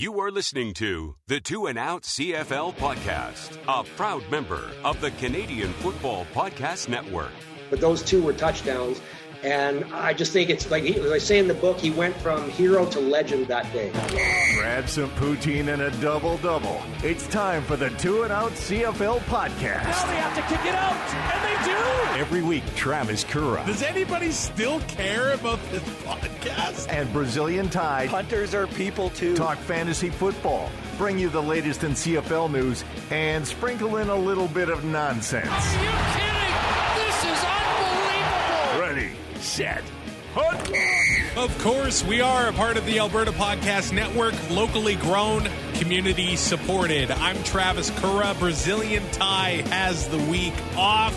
You are listening to the 2 and Out CFL podcast, a proud member of the Canadian Football Podcast Network. But those two were touchdowns. And I just think it's like, as I say in the book, he went from hero to legend that day. Grab some poutine and a double-double. It's time for the 2 and Out CFL podcast. Now they have to kick it out, and they do! Every week, Travis Kura. Does anybody still care about this podcast? And Brazilian Tide. Hunters are people too. Talk fantasy football, bring you the latest in CFL news, and sprinkle in a little bit of nonsense. Are you kidding? This is unbelievable! Ready, set, hunt! Of course, we are a part of the Alberta Podcast Network, locally grown, community supported. I'm Travis Kura. Brazilian Tie has the week off.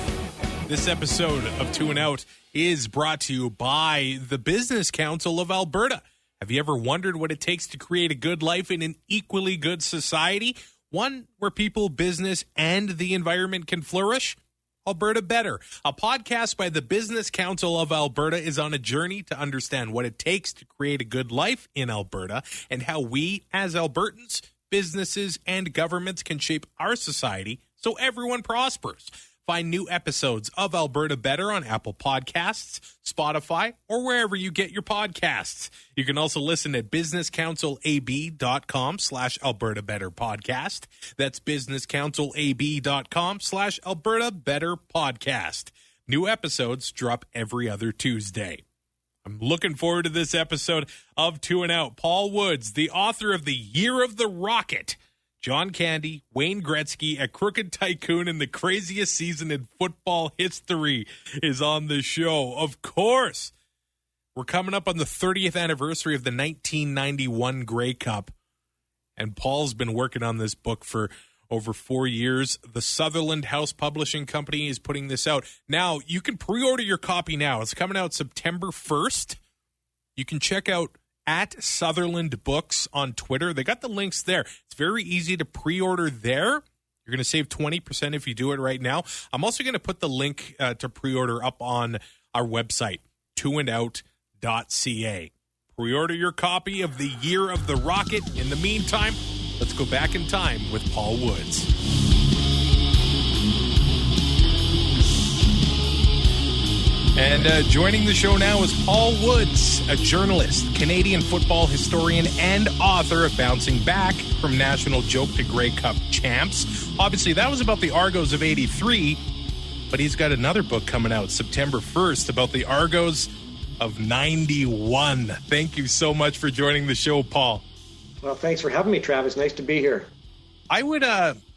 This episode of 2 and Out is brought to you by the Business Council of Alberta. Have you ever wondered what it takes to create a good life in an equally good society? One where people, business, and the environment can flourish? Alberta Better, a podcast by the Business Council of Alberta, is on a journey to understand what it takes to create a good life in Alberta and how we, as Albertans, businesses, and governments can shape our society so everyone prospers. Find new episodes of Alberta Better on Apple Podcasts, Spotify, or wherever you get your podcasts. You can also listen at businesscouncilab.com/Alberta Better Podcast. That's businesscouncilab.com/Alberta Better Podcast. New episodes drop every other Tuesday. I'm looking forward to this episode of 2 and Out. Paul Woods, the author of The Year of the Rocket, John Candy, Wayne Gretzky, a crooked tycoon, and the craziest season in football history is on the show. Of course, we're coming up on the 30th anniversary of the 1991 Grey Cup, and Paul's been working on this book for over 4 years. The Sutherland House Publishing Company is putting this out. Now, you can pre-order your copy now. It's coming out September 1st. You can check out at Sutherland Books on Twitter. They got the links there. It's very easy to pre-order there. You're going to save 20% if you do it right now. I'm also going to put the link to pre-order up on our website, 2andout.ca. Pre-order your copy of The Year of the Rocket. In the meantime, let's go back in time with Paul Woods. And joining the show now is Paul Woods, a journalist, Canadian football historian, and author of Bouncing Back from National Joke to Grey Cup Champs. Obviously, that was about the Argos of '83, but he's got another book coming out September 1st about the Argos of '91. Thank you so much for joining the show, Paul. Well, thanks for having me, Travis. Nice to be here. I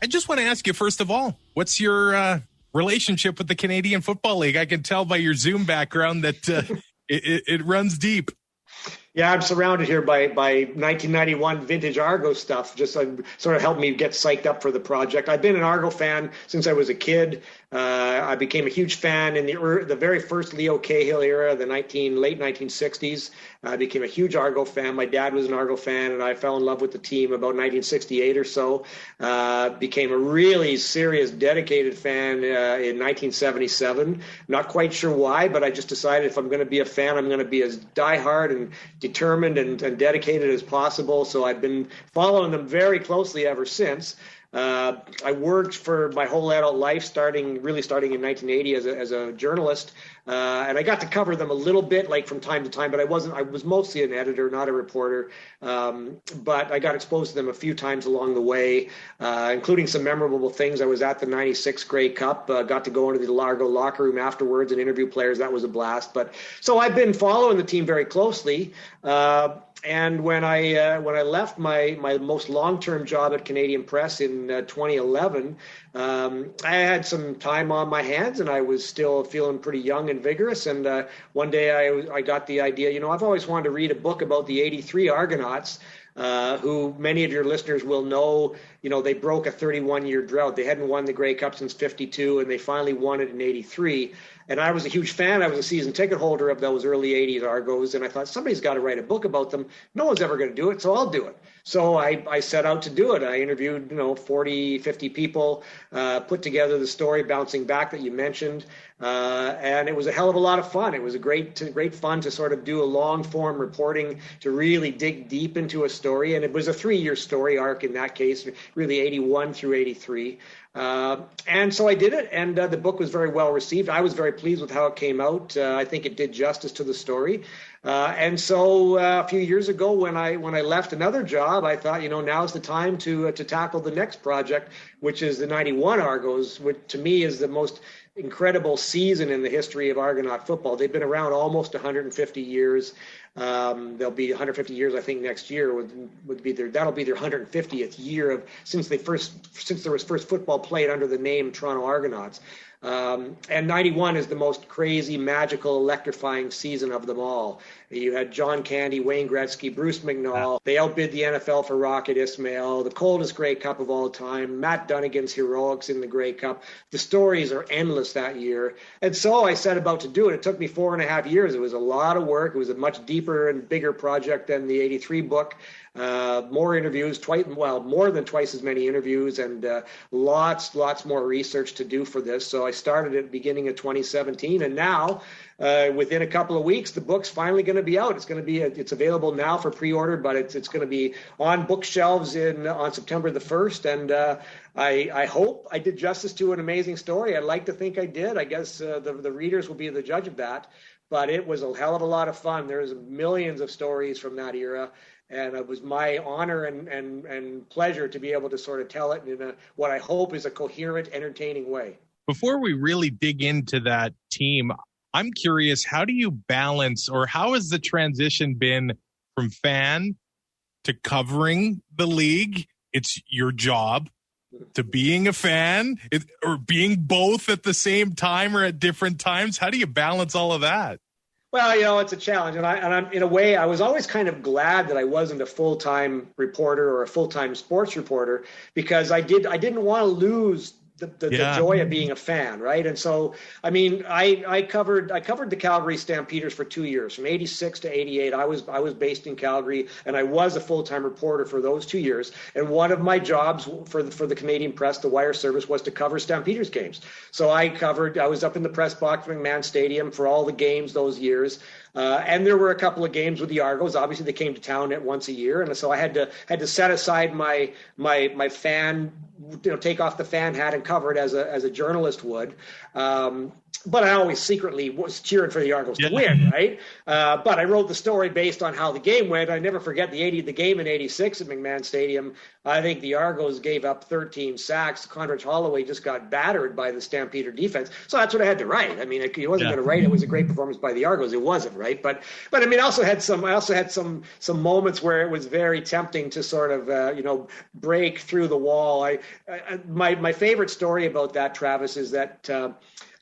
just want to ask you, first of all, what's your relationship with the Canadian Football League? I can tell by your Zoom background that it runs deep. Yeah, I'm surrounded here by 1991 vintage Argo stuff. Just sort of helped me get psyched up for the project. I've been an Argo fan since I was a kid. I became a huge fan in the very first Leo Cahill era, the late 1960s. I became a huge Argo fan. My dad was an Argo fan, and I fell in love with the team about 1968 or so. Became a really serious, dedicated fan in 1977. Not quite sure why, but I just decided if I'm going to be a fan, I'm going to be as diehard and determined and dedicated as possible. So I've been following them very closely ever since. I worked for my whole adult life, starting in 1980 as a journalist, and I got to cover them a little bit, like from time to time. But I was mostly an editor, not a reporter. But I got exposed to them a few times along the way, including some memorable things. I was at the '96 Grey Cup, got to go into the Largo locker room afterwards and interview players. That was a blast. But so I've been following the team very closely. And when I left my most long-term job at Canadian Press in 2011, I had some time on my hands, and I was still feeling pretty young and vigorous. And one day I got the idea, I've always wanted to read a book about the '83 Argonauts, who many of your listeners will know. They broke a 31-year drought. They hadn't won the Grey Cup since '52, and they finally won it in '83. And I was a huge fan. I was a season ticket holder of those early '80s Argos, and I thought somebody's got to write a book about them. No one's ever going to do it, so I'll do it. So I set out to do it. I interviewed, 40, 50 people, put together the story Bouncing Back that you mentioned. And it was a hell of a lot of fun. It was a great fun to sort of do a long form reporting, to really dig deep into a story. And it was a 3-year story arc in that case, really 81 through 83. And so I did it, and the book was very well received. I was very pleased with how it came out. I think it did justice to the story. And so a few years ago, when I left another job, I thought, now's the time to tackle the next project, which is the 91 Argos, which to me is the most incredible season in the history of Argonaut football. They've been around almost 150 years. They'll be 150 years, I think, next year that'll be their 150th year since there was first football played under the name Toronto Argonauts. And 91 is the most crazy, magical, electrifying season of them all. You had John Candy, Wayne Gretzky, Bruce McNall. They outbid the NFL for Rocket Ismail, the coldest Grey Cup of all time, Matt Dunnigan's heroics in the Grey Cup. The stories are endless that year. And so I set about to do it. It took me 4.5 years. It was a lot of work. It was a much deeper and bigger project than the 83 book. More interviews, more than twice as many interviews, and lots more research to do for this. So I started at the beginning of 2017, and now within a couple of weeks, the book's finally going to be out. It's available now for pre-order, but it's going to be on bookshelves on September the 1st. And I hope I did justice to an amazing story. I'd like to think I did. I guess the readers will be the judge of that. But it was a hell of a lot of fun. There's millions of stories from that era. And it was my honor and pleasure to be able to sort of tell it in what I hope is a coherent, entertaining way. Before we really dig into that team, I'm curious, how do you balance, or how has the transition been from fan to covering the league? It's your job, to being a fan, or being both at the same time or at different times. How do you balance all of that? Well, it's a challenge, and I'm in a way, I was always kind of glad that I wasn't a full-time reporter or a full-time sports reporter, because I didn't want to lose the joy of being a fan, right? And so, I mean, I covered the Calgary Stampeders for 2 years, from 86 to 88. I was based in Calgary, and I was a full-time reporter for those 2 years. And one of my jobs for the Canadian press, the wire service, was to cover Stampeders games. So I was up in the press box at McMahon Stadium for all the games those years. And there were a couple of games with the Argos. Obviously, they came to town once a year, and so I had to set aside my fan, take off the fan hat and cover it as a journalist would. But I always secretly was cheering for the Argos to win, right? But I wrote the story based on how the game went. I never forget the game in 86 at McMahon Stadium. I think the Argos gave up 13 sacks. Condredge Holloway just got battered by the Stampeder defense. So that's what I had to write. I mean, it wasn't going to write. It was a great performance by the Argos. It wasn't, right? But I mean, I also had some moments where it was very tempting to sort of break through the wall. My favorite story about that, Travis, is that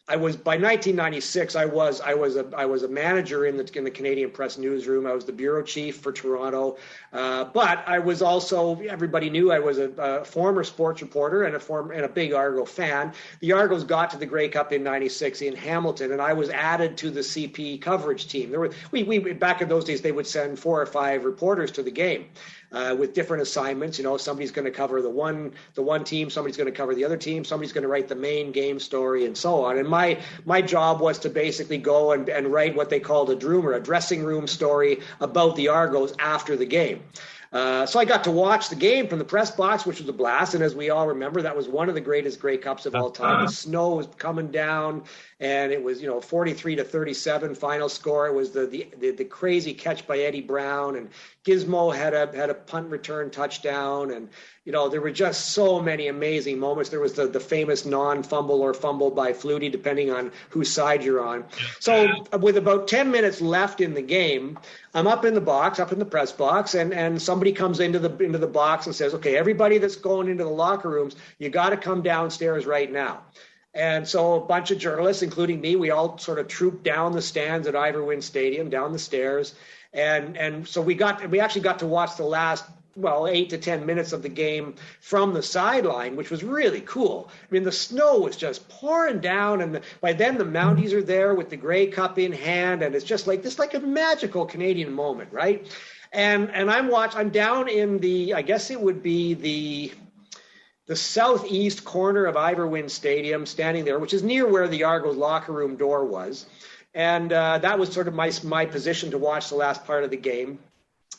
by 1996, I was a manager in the Canadian Press newsroom. I was the bureau chief for Toronto, but I was also, everybody knew I was a former sports reporter and a big Argo fan. The Argos got to the Grey Cup in '96 in Hamilton, and I was added to the CP coverage team. We back in those days, they would send 4 or 5 reporters to the game. With different assignments. Somebody's going to cover the one team, somebody's going to cover the other team, somebody's going to write the main game story, and so on. And my job was to basically go and write what they called a droomer, a dressing room story about the Argos after the game. So I got to watch the game from the press box, which was a blast. And as we all remember, that was one of the greatest Grey Cups of all time. The snow was coming down, and it was 43-37 final score. It was the crazy catch by Eddie Brown, and Gizmo had a punt return touchdown, and there were just so many amazing moments. There was the famous non-fumble or fumble by Flutie, depending on whose side you're on. So with about 10 minutes left in the game, I'm up in the press box, and somebody comes into the box and says, "Okay, everybody that's going into the locker rooms, you got to come downstairs right now." And so a bunch of journalists, including me, we all sort of trooped down the stands at Ivor Wynne Stadium, down the stairs, and so we actually got to watch the last 8 to 10 minutes of the game from the sideline, which was really cool. I mean, the snow was just pouring down, and by then the Mounties are there with the Grey Cup in hand, and it's just like a magical Canadian moment, right? And I'm down in I guess it would be the southeast corner of Iverwin Stadium, standing there, which is near where the Argos locker room door was. And that was sort of my position to watch the last part of the game.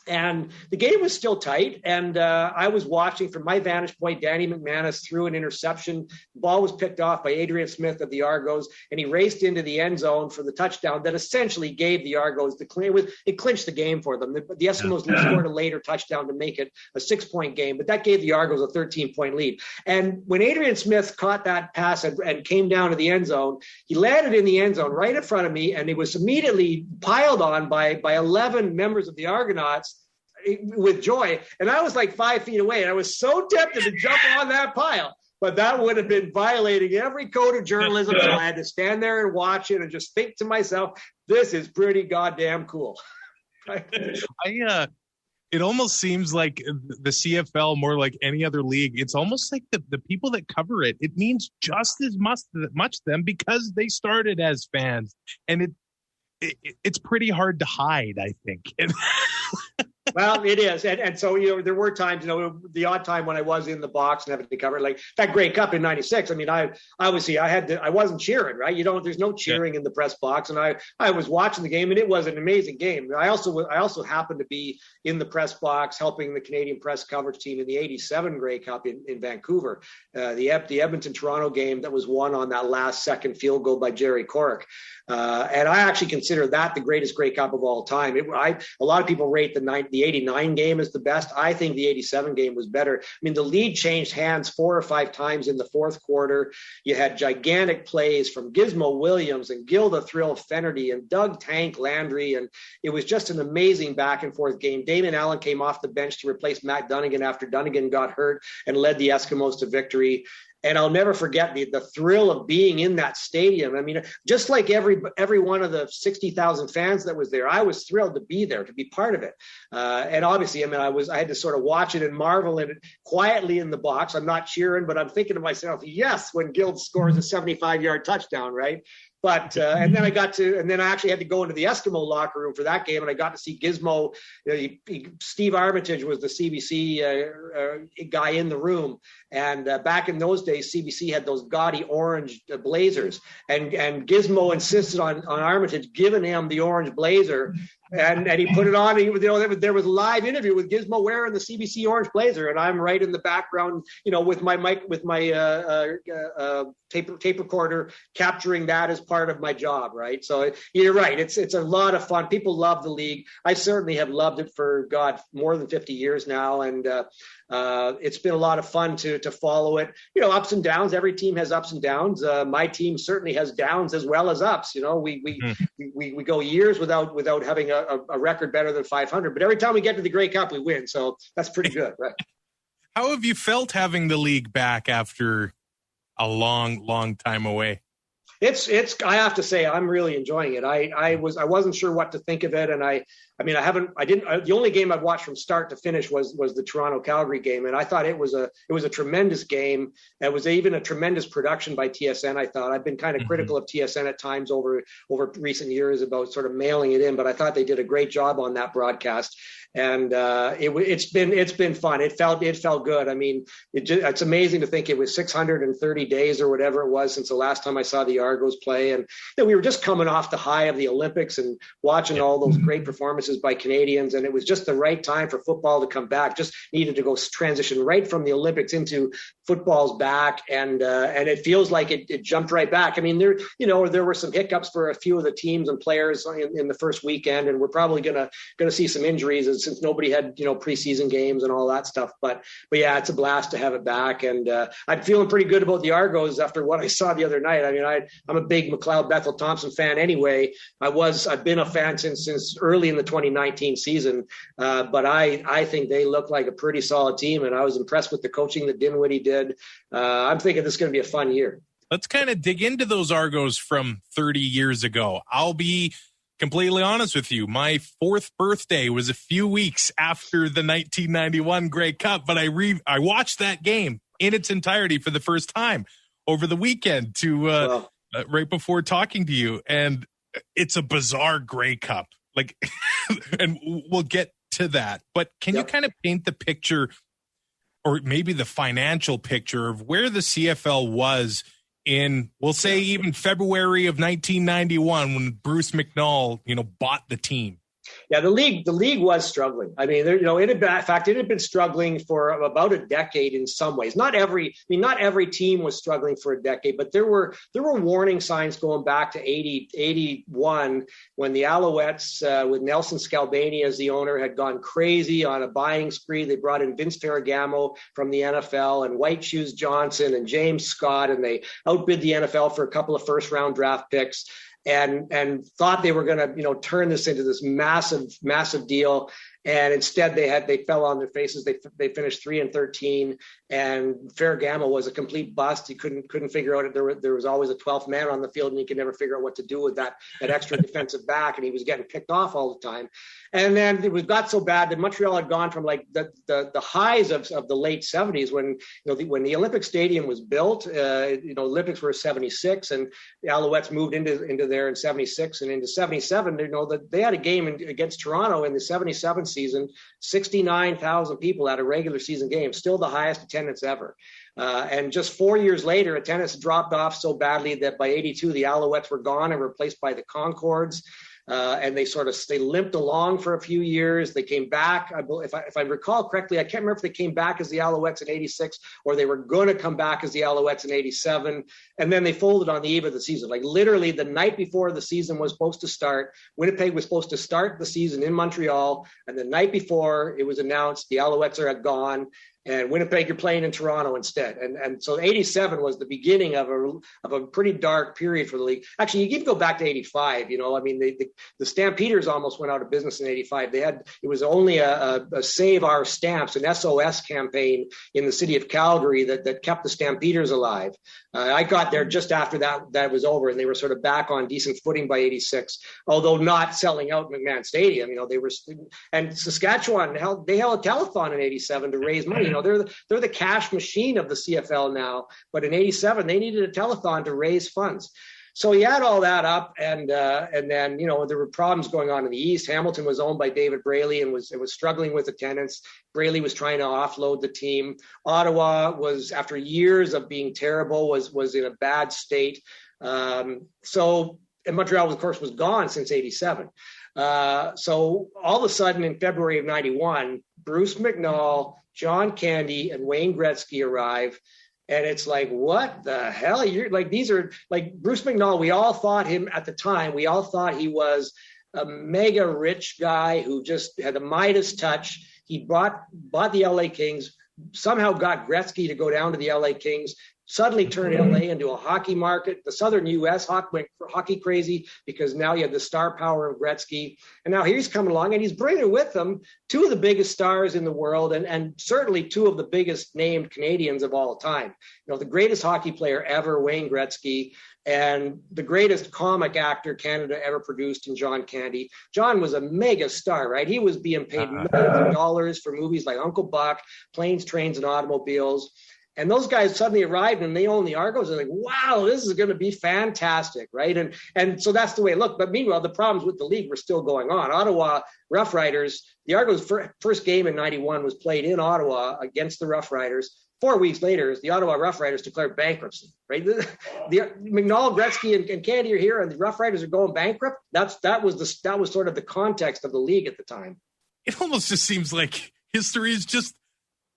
And the game was still tight, and I was watching from my vantage point. Danny McManus threw an interception. The ball was picked off by Adrian Smith of the Argos, and he raced into the end zone for the touchdown that essentially gave the Argos it clinched the game for them. The Eskimos scored a later touchdown to make it a 6-point game, but that gave the Argos a 13-point lead. And when Adrian Smith caught that pass and came down to the end zone, he landed in the end zone right in front of me, and he was immediately piled on by 11 members of the Argonauts with joy. And I was like 5 feet away, and I was so tempted to jump on that pile, but that would have been violating every code of journalism. So I had to stand there and watch it and just think to myself, this is pretty goddamn cool. It almost seems like the CFL, more like any other league, it's almost like the people that cover it, it means just as much to them because they started as fans, and it's pretty hard to hide, I think. Well, it is. And so, there were times, the odd time when I was in the box and having to cover it, like that Grey Cup in '96. I mean, I wasn't cheering, right? There's no cheering in the press box. And I was watching the game, and it was an amazing game. I also happened to be in the press box helping the Canadian press coverage team in the '87 Grey Cup in Vancouver, the Edmonton-Toronto game that was won on that last second field goal by Jerry Corrick. And I actually consider that the greatest Grey Cup of all time. A lot of people rate the 89 game as the best. I think the 87 game was better. I mean, the lead changed hands 4 or 5 times in the fourth quarter. You had gigantic plays from Gizmo Williams and Gilda Thrill Fennerty and Doug Tank Landry, and it was just an amazing back and forth game. Damon Allen came off the bench to replace Matt Dunnigan after Dunnigan got hurt and led the Eskimos to victory. And I'll never forget the thrill of being in that stadium. I mean, just like every one of the 60,000 fans that was there, I was thrilled to be there, to be part of it. And obviously, I mean, I had to sort of watch it and marvel at it quietly in the box. I'm not cheering, but I'm thinking to myself, yes, when Guild scores a 75-yard touchdown, right? But and then I actually had to go into the Eskimo locker room for that game, and I got to see Gizmo. Steve Armitage was the CBC guy in the room, and back in those days, CBC had those gaudy orange blazers, and Gizmo insisted on Armitage giving him the orange blazer. And he put it on. There was a live interview with Gizmo wearing the CBC orange blazer, and I'm right in the background, with my mic, with my tape recorder, capturing that as part of my job, right? So you're right. It's a lot of fun. People love the league. I certainly have loved it for more than 50 years now, and it's been a lot of fun to follow it. Ups and downs. Every team has ups and downs. My team certainly has downs as well as ups. We go years without having a record better than 500, but every time we get to the Grey Cup, we win. So that's pretty good, right? How have you felt having the league back after a long, long time away? It's. I have to say, I'm really enjoying it. I wasn't sure what to think of it, and the only game I've watched from start to finish was the Toronto-Calgary game, and I thought it was a tremendous game. It was even a tremendous production by TSN. I thought I've been kind of critical of TSN at times over recent years about sort of mailing it in, but I thought they did a great job on that broadcast. And it's been fun. It felt good. I mean, it's amazing to think it was 630 days or whatever it was since the last time I saw the Argos play, and we were just coming off the high of the Olympics and watching all those great performances by Canadians, and it was just the right time for football to come back. Just needed to go transition right from the Olympics into football's back, and it feels like it jumped right back. I mean, there were some hiccups for a few of the teams and players in the first weekend, and we're probably gonna see some injuries since nobody had preseason games and all that stuff. But yeah, it's a blast to have it back, and I'm feeling pretty good about the Argos after what I saw the other night. I mean, I'm a big McLeod Bethel Thompson fan anyway. I've been a fan since early in the 2019 season, but I think they look like a pretty solid team, and I was impressed with the coaching that Dinwiddie did. I'm thinking this is going to be a fun year. Let's kind of dig into those Argos from 30 years ago. I'll be completely honest with you. My 4th birthday was a few weeks after the 1991 Grey Cup, but I watched that game in its entirety for the first time over the weekend right before talking to you. And it's a bizarre Grey Cup. And we'll get to that. But can you kind of paint the picture, or maybe the financial picture, of where the CFL was in, we'll say, even February of 1991 when Bruce McNall, bought the team? Yeah, the league was struggling. I mean, it had been struggling for about a decade in some ways. Not every team was struggling for a decade, but there were warning signs going back to 81 when the Alouettes, with Nelson Scalabrini as the owner, had gone crazy on a buying spree. They brought in Vince Ferragamo from the NFL and White Shoes Johnson and James Scott, and they outbid the NFL for a couple of first-round draft picks. And thought they were going to, turn this into this massive deal. And instead they fell on their faces. They finished 3-13, and Ferragamo was a complete bust. He couldn't figure out it. There was always a 12th man on the field, and he could never figure out what to do with that extra defensive back. And he was getting picked off all the time. And then it got so bad that Montreal had gone from like the highs of the late 70s when the Olympic Stadium was built. Olympics were 76, and the Alouettes moved into there in 76 and into 77. They had a game against Toronto in the 77 season, 69,000 people at a regular season game, still the highest attendance ever. And just 4 years later, attendance dropped off so badly that by 82, the Alouettes were gone and replaced by the Concords. And they limped along for a few years. They came back. If I recall correctly, I can't remember if they came back as the Alouettes in 86 or they were going to come back as the Alouettes in 87. And then they folded on the eve of the season. Like literally the night before the season was supposed to start, Winnipeg was supposed to start the season in Montreal. And the night before it was announced the Alouettes are gone. And Winnipeg, you're playing in Toronto instead. And so 87 was the beginning of a pretty dark period for the league. Actually, you can go back to 85. The Stampeders almost went out of business in 85. It was only a Save Our Stamps, an SOS campaign in the city of Calgary that kept the Stampeders alive. I got there just after that was over, and they were sort of back on decent footing by 86, although not selling out McMahon Stadium. They were, and Saskatchewan they held a telethon in 87 to raise money. They're the cash machine of the CFL now, but in 87 they needed a telethon to raise funds. So you add all that up, and then there were problems going on in the East. Hamilton was owned by David Braley and was struggling with attendance. Braley was trying to offload the team. Ottawa was, after years of being terrible, was in a bad state. And Montreal, of course, was gone since 87. So all of a sudden in February of 91, Bruce McNall, John Candy, and Wayne Gretzky arrive. And it's like, what the hell? These are like Bruce McNall. We all thought him at the time. We all thought he was a mega rich guy who just had a Midas touch. He bought the LA Kings, somehow got Gretzky to go down to the LA Kings, suddenly turned LA into a hockey market. The Southern U.S. went hockey crazy because now you have the star power of Gretzky. And now he's coming along and he's bringing with him two of the biggest stars in the world and certainly two of the biggest named Canadians of all time. The greatest hockey player ever, Wayne Gretzky, and the greatest comic actor Canada ever produced in John Candy. John was a mega star, right? He was being paid millions of dollars for movies like Uncle Buck, Planes, Trains, and Automobiles. And those guys suddenly arrived and they own the Argos. They're like, wow, this is going to be fantastic, right? And so that's the way it looked. But meanwhile, the problems with the league were still going on. Ottawa Rough Riders, the Argos' first game in 91 was played in Ottawa against the Rough Riders. 4 weeks later, the Ottawa Rough Riders declared bankruptcy, right? The McNall, Gretzky, and Candy are here, and the Rough Riders are going bankrupt. That was sort of the context of the league at the time. It almost just seems like history is just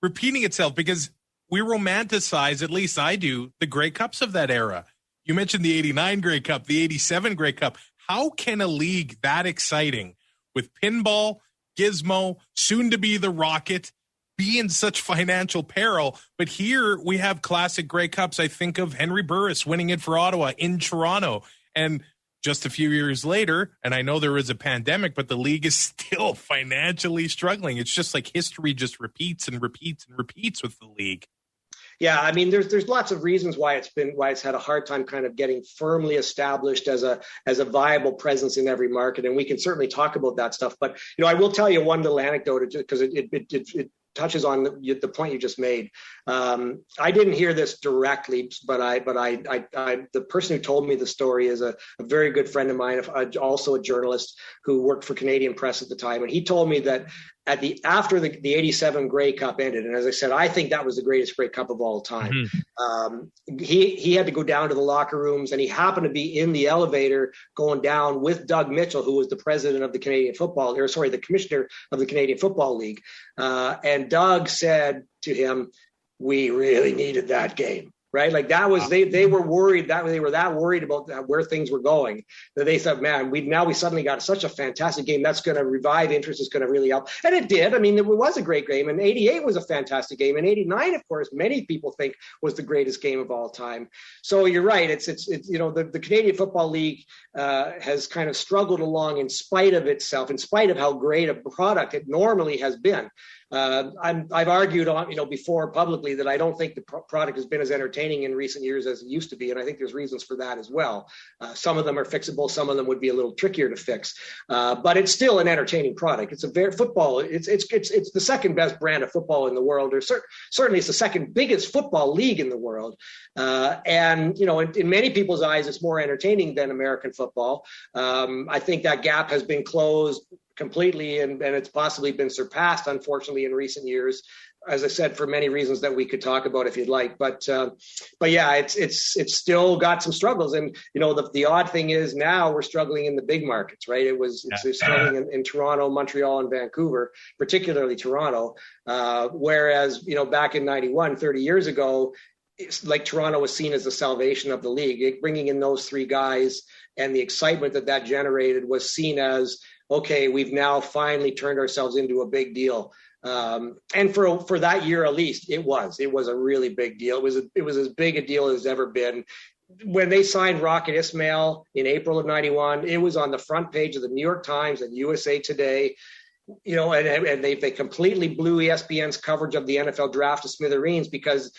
repeating itself because we romanticize, at least I do, the Grey Cups of that era. You mentioned the 89 Grey Cup, the 87 Grey Cup. How can a league that exciting with pinball, Gizmo, soon to be the Rocket, be in such financial peril? But here we have classic Grey Cups. I think of Henry Burris winning it for Ottawa in Toronto. And just a few years later, and I know there is a pandemic, but the league is still financially struggling. It's just like history just repeats and repeats and repeats with the league. Yeah, I mean, there's lots of reasons why it's had a hard time kind of getting firmly established as a viable presence in every market, and we can certainly talk about that stuff. But I will tell you one little anecdote because it touches on the point you just made. I didn't hear this directly, but the person who told me the story is a very good friend of mine, also a journalist who worked for Canadian Press at the time. And he told me that after the 87 Grey Cup ended, and as I said, I think that was the greatest Grey Cup of all time. Mm-hmm. He had to go down to the locker rooms, and he happened to be in the elevator going down with Doug Mitchell, who was the president of the the commissioner of the Canadian Football League. And Doug said to him, "We really needed that game." Right, like that was they were worried that they were that worried about where things were going that they thought, man, we suddenly got such a fantastic game that's going to revive interest. It's going to really help, and it did. I mean, it was a great game, and '88 was a fantastic game, and '89, of course, many people think was the greatest game of all time. So you're right. It's the Canadian Football League has kind of struggled along in spite of itself, in spite of how great a product it normally has been. I've argued before publicly that I don't think the product has been as entertaining in recent years as it used to be, and I think there's reasons for that as well. Some of them are fixable, some of them would be a little trickier to fix, but it's still an entertaining product. It's football. It's the second best brand of football in the world, or certainly it's the second biggest football league in the world, and in many people's eyes, it's more entertaining than American football. I think that gap has been closed completely, and it's possibly been surpassed, unfortunately, in recent years, as I said, for many reasons that we could talk about if you'd like. But yeah, it's still got some struggles, and the odd thing is now we're struggling in the big markets, right? It's struggling in Toronto, Montreal, and Vancouver, particularly Toronto. Whereas back in '91, 30 years ago, like Toronto was seen as the salvation of the league. Bringing in those three guys and the excitement that generated was seen as, okay, we've now finally turned ourselves into a big deal. And for that year, at least, it was a really big deal. It was as big a deal as it's ever been. When they signed Rocket Ismail in April of '91, it was on the front page of the New York Times and USA Today. And they completely blew ESPN's coverage of the NFL draft to smithereens because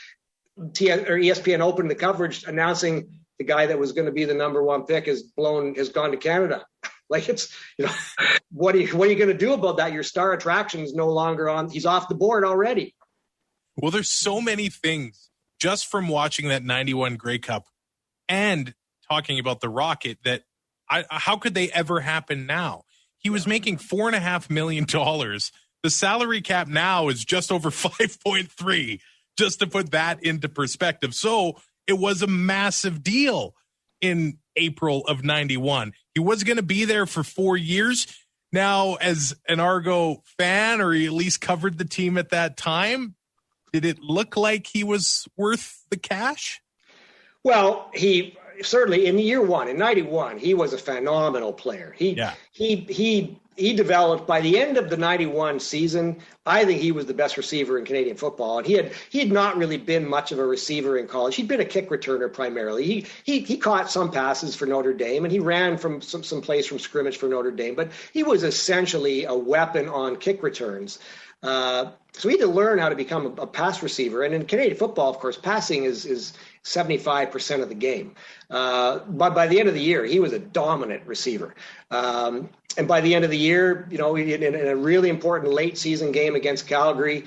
ESPN opened the coverage announcing the guy that was going to be the number one pick has gone to Canada. Like it's, what are you going to do about that? Your star attraction is no longer on. He's off the board already. Well, there's so many things just from watching that 91 Grey Cup and talking about the Rocket that how could they ever happen now? He was making $4.5 million. The salary cap now is just over 5.3, just to put that into perspective. So it was a massive deal in April of 91. He was going to be there for 4 years. Now, as an Argo fan, or he at least covered the team at that time, did it look like he was worth the cash? Well, he certainly in year one, in 91, he was a phenomenal player. He developed by the end of the 91 season. I think he was the best receiver in Canadian football. And he had not really been much of a receiver in college. He'd been a kick returner primarily. He caught some passes for Notre Dame, and he ran from some plays from scrimmage for Notre Dame, but he was essentially a weapon on kick returns. So he had to learn how to become a pass receiver. And in Canadian football, of course, passing is 75% of the game. But by the end of the year, he was a dominant receiver. And by the end of the year, in a really important late season game against Calgary,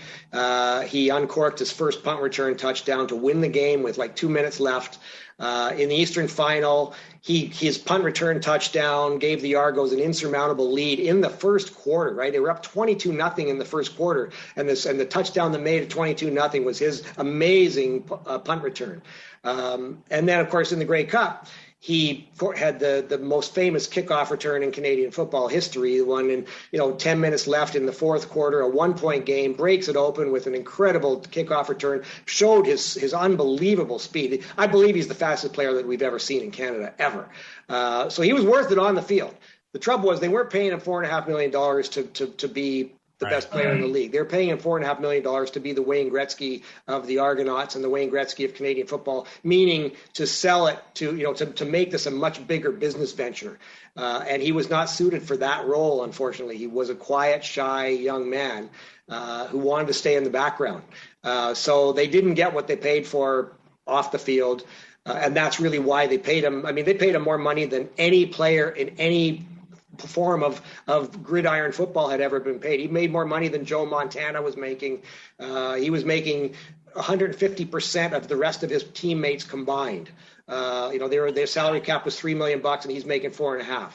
he uncorked his first punt return touchdown to win the game with like 2 minutes left. In the Eastern Final, his punt return touchdown gave the Argos an insurmountable lead in the first quarter, right? They were up 22-0 in the first quarter, and the touchdown that made it 22-0 was his amazing punt return. And then, of course, in the Grey Cup, he had the most famous kickoff return in Canadian football history, the one in 10 minutes left in the fourth quarter, a 1-point game, breaks it open with an incredible kickoff return, showed his unbelievable speed. I believe he's the fastest player that we've ever seen in Canada, ever. So he was worth it on the field. The trouble was they weren't paying him $4.5 million to be the best player in the league. They're paying him $4.5 million to be the Wayne Gretzky of the Argonauts and the Wayne Gretzky of Canadian football, meaning to sell it to make this a much bigger business venture. And he was not suited for that role, unfortunately. He was a quiet, shy young man who wanted to stay in the background. So they didn't get what they paid for off the field. And that's really why they paid him. I mean, they paid him more money than any player in any form of gridiron football had ever been paid. He made more money than Joe Montana was making. He was making 150% of the rest of his teammates combined. Their salary cap was $3 million, and he's making $4.5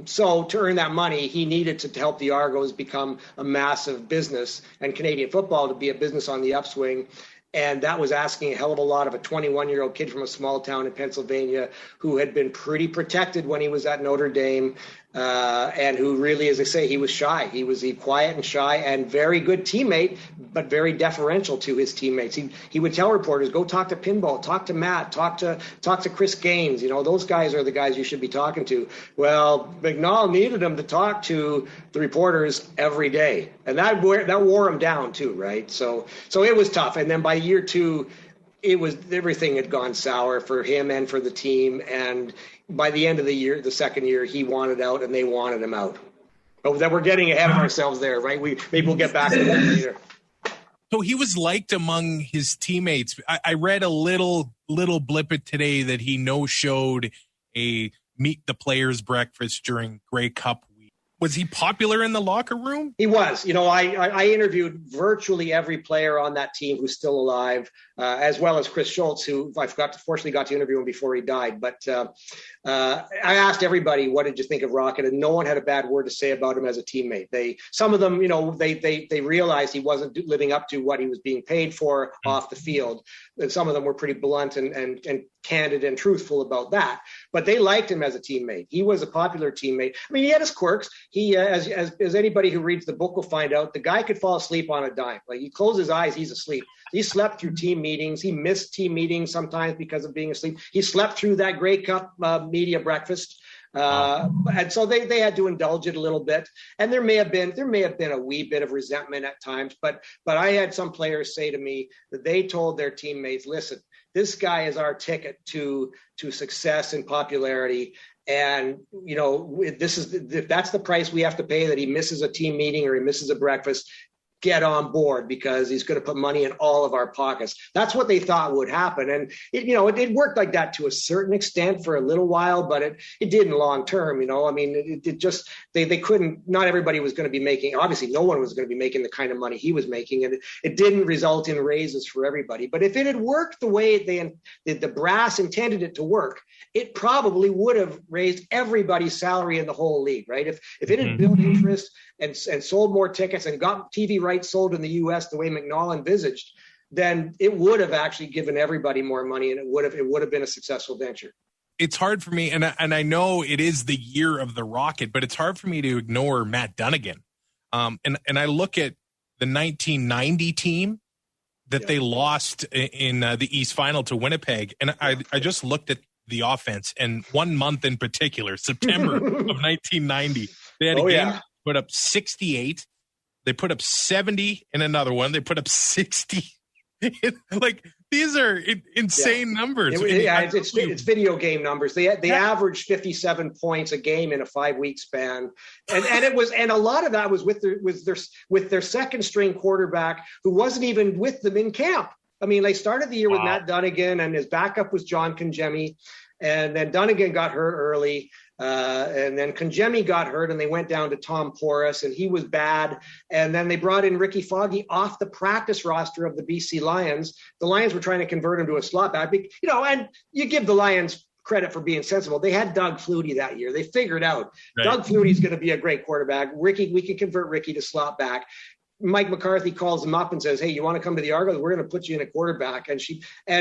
So to earn that money, he needed to help the Argos become a massive business and Canadian football to be a business on the upswing. And that was asking a hell of a lot of a 21-year-old kid from a small town in Pennsylvania who had been pretty protected when he was at Notre Dame, and who really, as I say, he was shy. He was quiet and shy and very good teammate, but very deferential to his teammates. He would tell reporters, go talk to Pinball, talk to Matt, talk to Chris Gaines. Those guys are the guys you should be talking to. Well, McNall needed him to talk to the reporters every day. And that wore him down too, right? So it was tough. And then by year 2, everything had gone sour for him and for the team. And by the end of the year, the second year, he wanted out and they wanted him out. But that we're getting ahead of ourselves there, right? Maybe we'll get back to that later. So he was liked among his teammates. I read a little blip today that he no-showed a meet the players breakfast during Grey Cup week. Was he popular in the locker room? He was. I interviewed virtually every player on that team who's still alive, as well as Chris Schultz, who fortunately got to interview him before he died. But I asked everybody, what did you think of Rocket? And no one had a bad word to say about him as a teammate. Some of them, they realized he wasn't living up to what he was being paid for off the field. And some of them were pretty blunt and candid and truthful about that. But they liked him as a teammate. He was a popular teammate. I mean, he had his quirks. He, as anybody who reads the book will find out, the guy could fall asleep on a dime. Like, he closed his eyes, he's asleep. He slept through team meetings. He missed team meetings sometimes because of being asleep. He slept through that Grey Cup media breakfast. And so they had to indulge it a little bit. And there may have been a wee bit of resentment at times, but I had some players say to me that they told their teammates, listen, this guy is our ticket to success and popularity. And, if that's the price we have to pay, that he misses a team meeting or he misses a breakfast, get on board, because he's going to put money in all of our pockets. That's what they thought would happen. And it worked like that to a certain extent for a little while, but it didn't long term. They couldn't, not everybody was going to be making, obviously no one was going to be making the kind of money he was making. And it didn't result in raises for everybody. But if it had worked the way the brass intended it to work, it probably would have raised everybody's salary in the whole league, right? If it had built interest and sold more tickets and got TV rights sold in the U.S. the way McNall envisaged, then it would have actually given everybody more money, and it would have been a successful venture. It's hard for me, and I know it is the year of the Rocket, but it's hard for me to ignore Matt Dunnigan. And I look at the 1990 team that they lost in the East Final to Winnipeg, and I just looked at the offense, and 1 month in particular, September of 1990, they had a game. Put up 68. They put up 70 in another one. They put up 60. Like, these are insane numbers. It's video game numbers. They averaged 57 points a game in a 5-week span, and a lot of that was with their second string quarterback, who wasn't even with them in camp. I mean, they started the year with Matt Dunnigan, and his backup was John Congemi, and then Dunnigan got hurt early. And then Congemi got hurt, and they went down to Tom Porras, and he was bad. And then they brought in Ricky Foggy off the practice roster of the BC Lions. The Lions were trying to convert him to a slot back. And you give the Lions credit for being sensible. They had Doug Flutie that year. They figured out Doug Flutie's going to be a great quarterback. We can convert Ricky to slot back. Mike McCarthy calls him up and says, hey, you want to come to the Argos? We're going to put you in a quarterback. And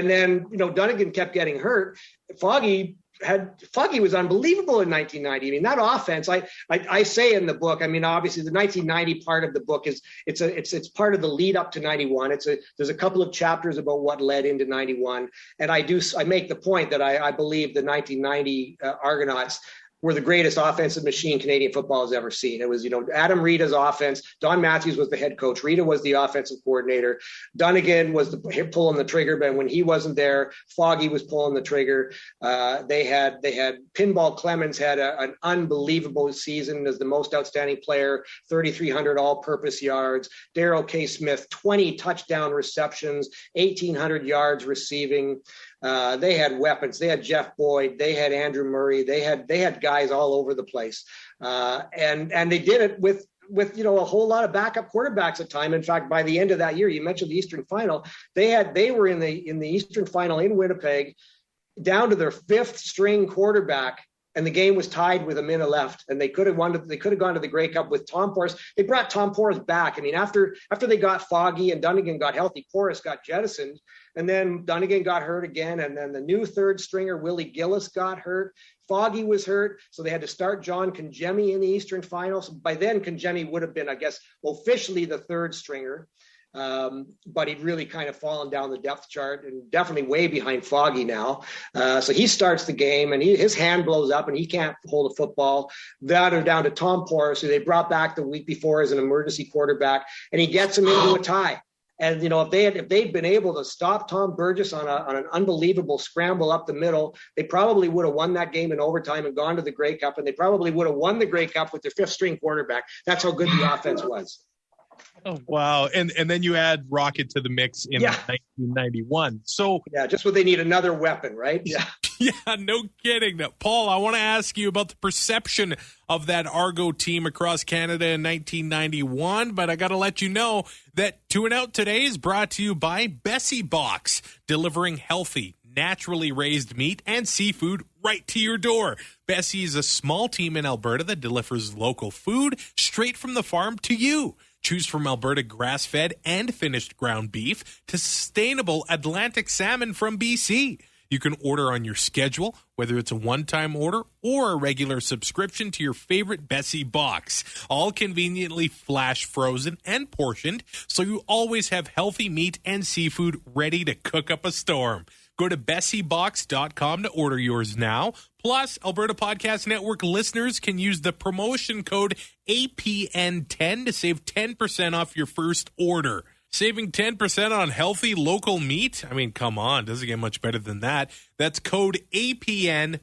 then Dunnigan kept getting hurt. Foggy was unbelievable in 1990. I mean, that offense, I say in the book, I mean, obviously the 1990 part of the book it's part of the lead up to 91. There's a couple of chapters about what led into 91. And I make the point that I believe the 1990 Argonauts were the greatest offensive machine Canadian football has ever seen. It was, Adam Rita's offense. Don Matthews was the head coach. Rita was the offensive coordinator. Dunnigan was pulling the trigger, but when he wasn't there, Foggy was pulling the trigger. They had Pinball Clemens had an unbelievable season as the most outstanding player, 3,300 all-purpose yards. Darrell K. Smith, 20 touchdown receptions, 1,800 yards receiving. They had weapons. They had Jeff Boyd. They had Andrew Murray. They had guys all over the place, and they did it with a whole lot of backup quarterbacks at time. In fact, by the end of that year, you mentioned the Eastern Final. They were in the Eastern Final in Winnipeg, down to their fifth string quarterback and the game was tied with a minute left, and they could have gone to the Grey Cup with Tom Porras. They brought Tom Porras back. I mean, after they got Foggy and Dunnigan got healthy, Porras got jettisoned, and then Dunnigan got hurt again, and then the new third stringer, Willie Gillis, got hurt. Foggy was hurt, so they had to start John Congemi in the Eastern Finals. By then, Congemi would have been, I guess, officially the third stringer. But he'd really kind of fallen down the depth chart and definitely way behind Foggy now. So he starts the game and his hand blows up and he can't hold a football. That are down to Tom Porras, who they brought back the week before as an emergency quarterback, and he gets him into a tie. And, you know, if they'd been able to stop Tom Burgess on an unbelievable scramble up the middle, they probably would have won that game in overtime and gone to the Grey Cup, and they probably would have won the Grey Cup with their fifth string quarterback. That's how good the offense was. Oh, wow. And then you add Rocket to the mix in 1991. So just what they need, another weapon, right? Yeah. Yeah, no kidding. Now, Paul, I want to ask you about the perception of that Argo team across Canada in 1991, but I got to let you know that Two and Out today is brought to you by Bessie Box, delivering healthy, naturally raised meat and seafood right to your door. Bessie is a small team in Alberta that delivers local food straight from the farm to you. Choose from Alberta grass-fed and finished ground beef to sustainable Atlantic salmon from BC. You can order on your schedule, whether it's a one-time order or a regular subscription to your favorite Bessie box. All conveniently flash frozen and portioned, so you always have healthy meat and seafood ready to cook up a storm. Go to BessieBox.com to order yours now. Plus, Alberta Podcast Network listeners can use the promotion code APN10 to save 10% off your first order. Saving 10% on healthy local meat? I mean, come on. Doesn't get much better than that. That's code APN10.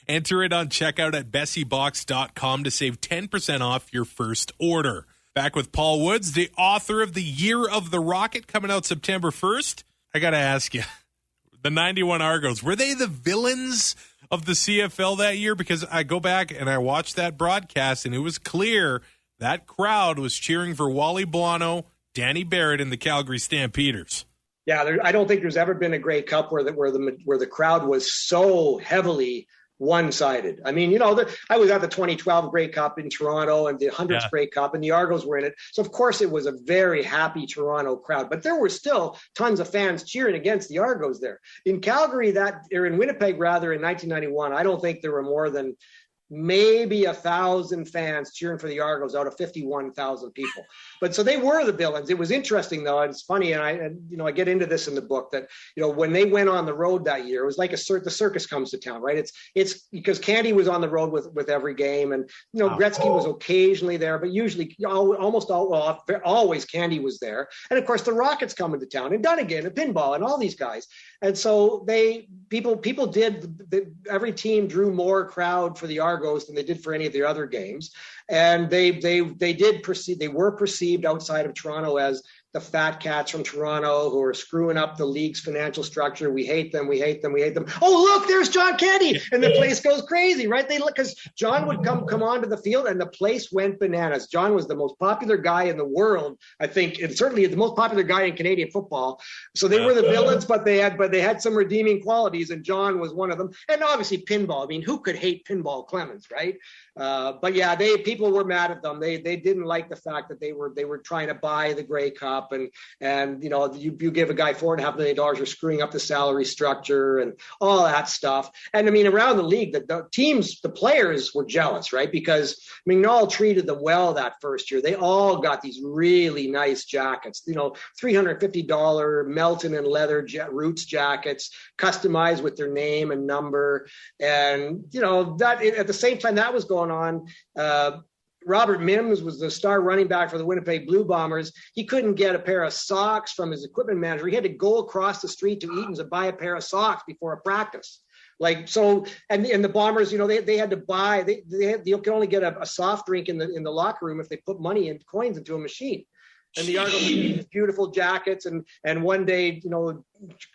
Enter it on checkout at BessieBox.com to save 10% off your first order. Back with Paul Woods, the author of The Year of the Rocket, coming out September 1st. I got to ask you, the 91 Argos, were they the villains of the CFL that year? Because I go back and I watched that broadcast, and it was clear that crowd was cheering for Wally Buono, Danny Barrett, and the Calgary Stampeders. Yeah, I don't think there's ever been a Grey Cup where the crowd was so heavily one-sided. I mean, you know, I was at the 2012 Grey Cup in Toronto and the 100th Grey Cup, and the Argos were in it. So, of course, it was a very happy Toronto crowd. But there were still tons of fans cheering against the Argos there. In Calgary, or in Winnipeg, rather, in 1991, I don't think there were more than maybe 1,000 fans cheering for the Argos out of 51,000 people. But so they were the villains. It was interesting, though. And it's funny. And I get into this in the book that, you know, when they went on the road that year, it was like the circus comes to town, right? It's because Candy was on the road with every game, and, you know, Gretzky was occasionally there, but usually always Candy was there. And of course the Rockets come into town, and Dunnigan and Pinball and all these guys. And so every team drew more crowd for the Argos than they did for any of the other games. And they were perceived outside of Toronto as the fat cats from Toronto who are screwing up the league's financial structure. We hate them. We hate them. We hate them. Oh, look, there's John Candy. And the place goes crazy, right? They look, because John would come onto the field and the place went bananas. John was the most popular guy in the world, I think, and certainly the most popular guy in Canadian football. So they were the villains, but they had some redeeming qualities, and John was one of them. And obviously Pinball. I mean, who could hate Pinball Clemens, right? But yeah, people were mad at them. They didn't like the fact that they were trying to buy the Grey Cup, and you know, you give a guy $4.5 million, you're screwing up the salary structure and all that stuff. And I mean, around the league, the players were jealous, right? Because McNall treated them well that first year. They all got these really nice jackets, you know, $350 Melton and leather Roots jackets, customized with their name and number. And you know, that at the same time that was going on, Robert Mims was the star running back for the Winnipeg Blue Bombers. He couldn't get a pair of socks from his equipment manager. He had to go across the street to Eaton's and buy a pair of socks before a practice. Like, so, and the Bombers, you know, they had to buy, you could only get a soft drink in the locker room if they put money and coins into a machine. And the Argos had these beautiful jackets. And one day, you know,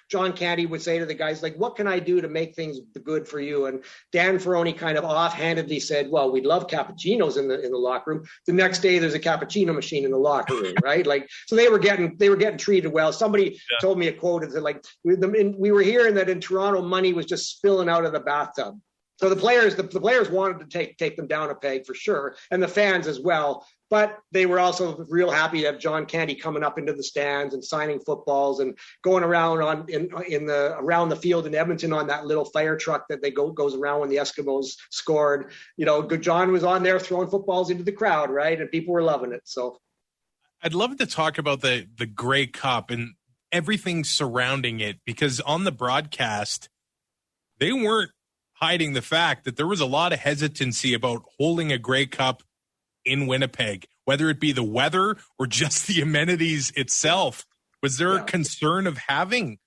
John Candy would say to the guys, like, what can I do to make things good for you? And Dan Ferroni kind of offhandedly said, well, we'd love cappuccinos in the locker room. The next day there's a cappuccino machine in the locker room, right? Like, so they were getting treated well. Somebody told me a quote that, like, we were hearing that in Toronto, money was just spilling out of the bathtub. So the players wanted to take them down a peg for sure, and the fans as well. But they were also real happy to have John Candy coming up into the stands and signing footballs and going around around the field in Edmonton on that little fire truck that goes around when the Eskimos scored. John was on there throwing footballs into the crowd, right? And people were loving it. So I'd love to talk about the Grey Cup and everything surrounding it, because on the broadcast, they weren't hiding the fact that there was a lot of hesitancy about holding a Grey Cup in Winnipeg, whether it be the weather or just the amenities itself. Was there a concern of having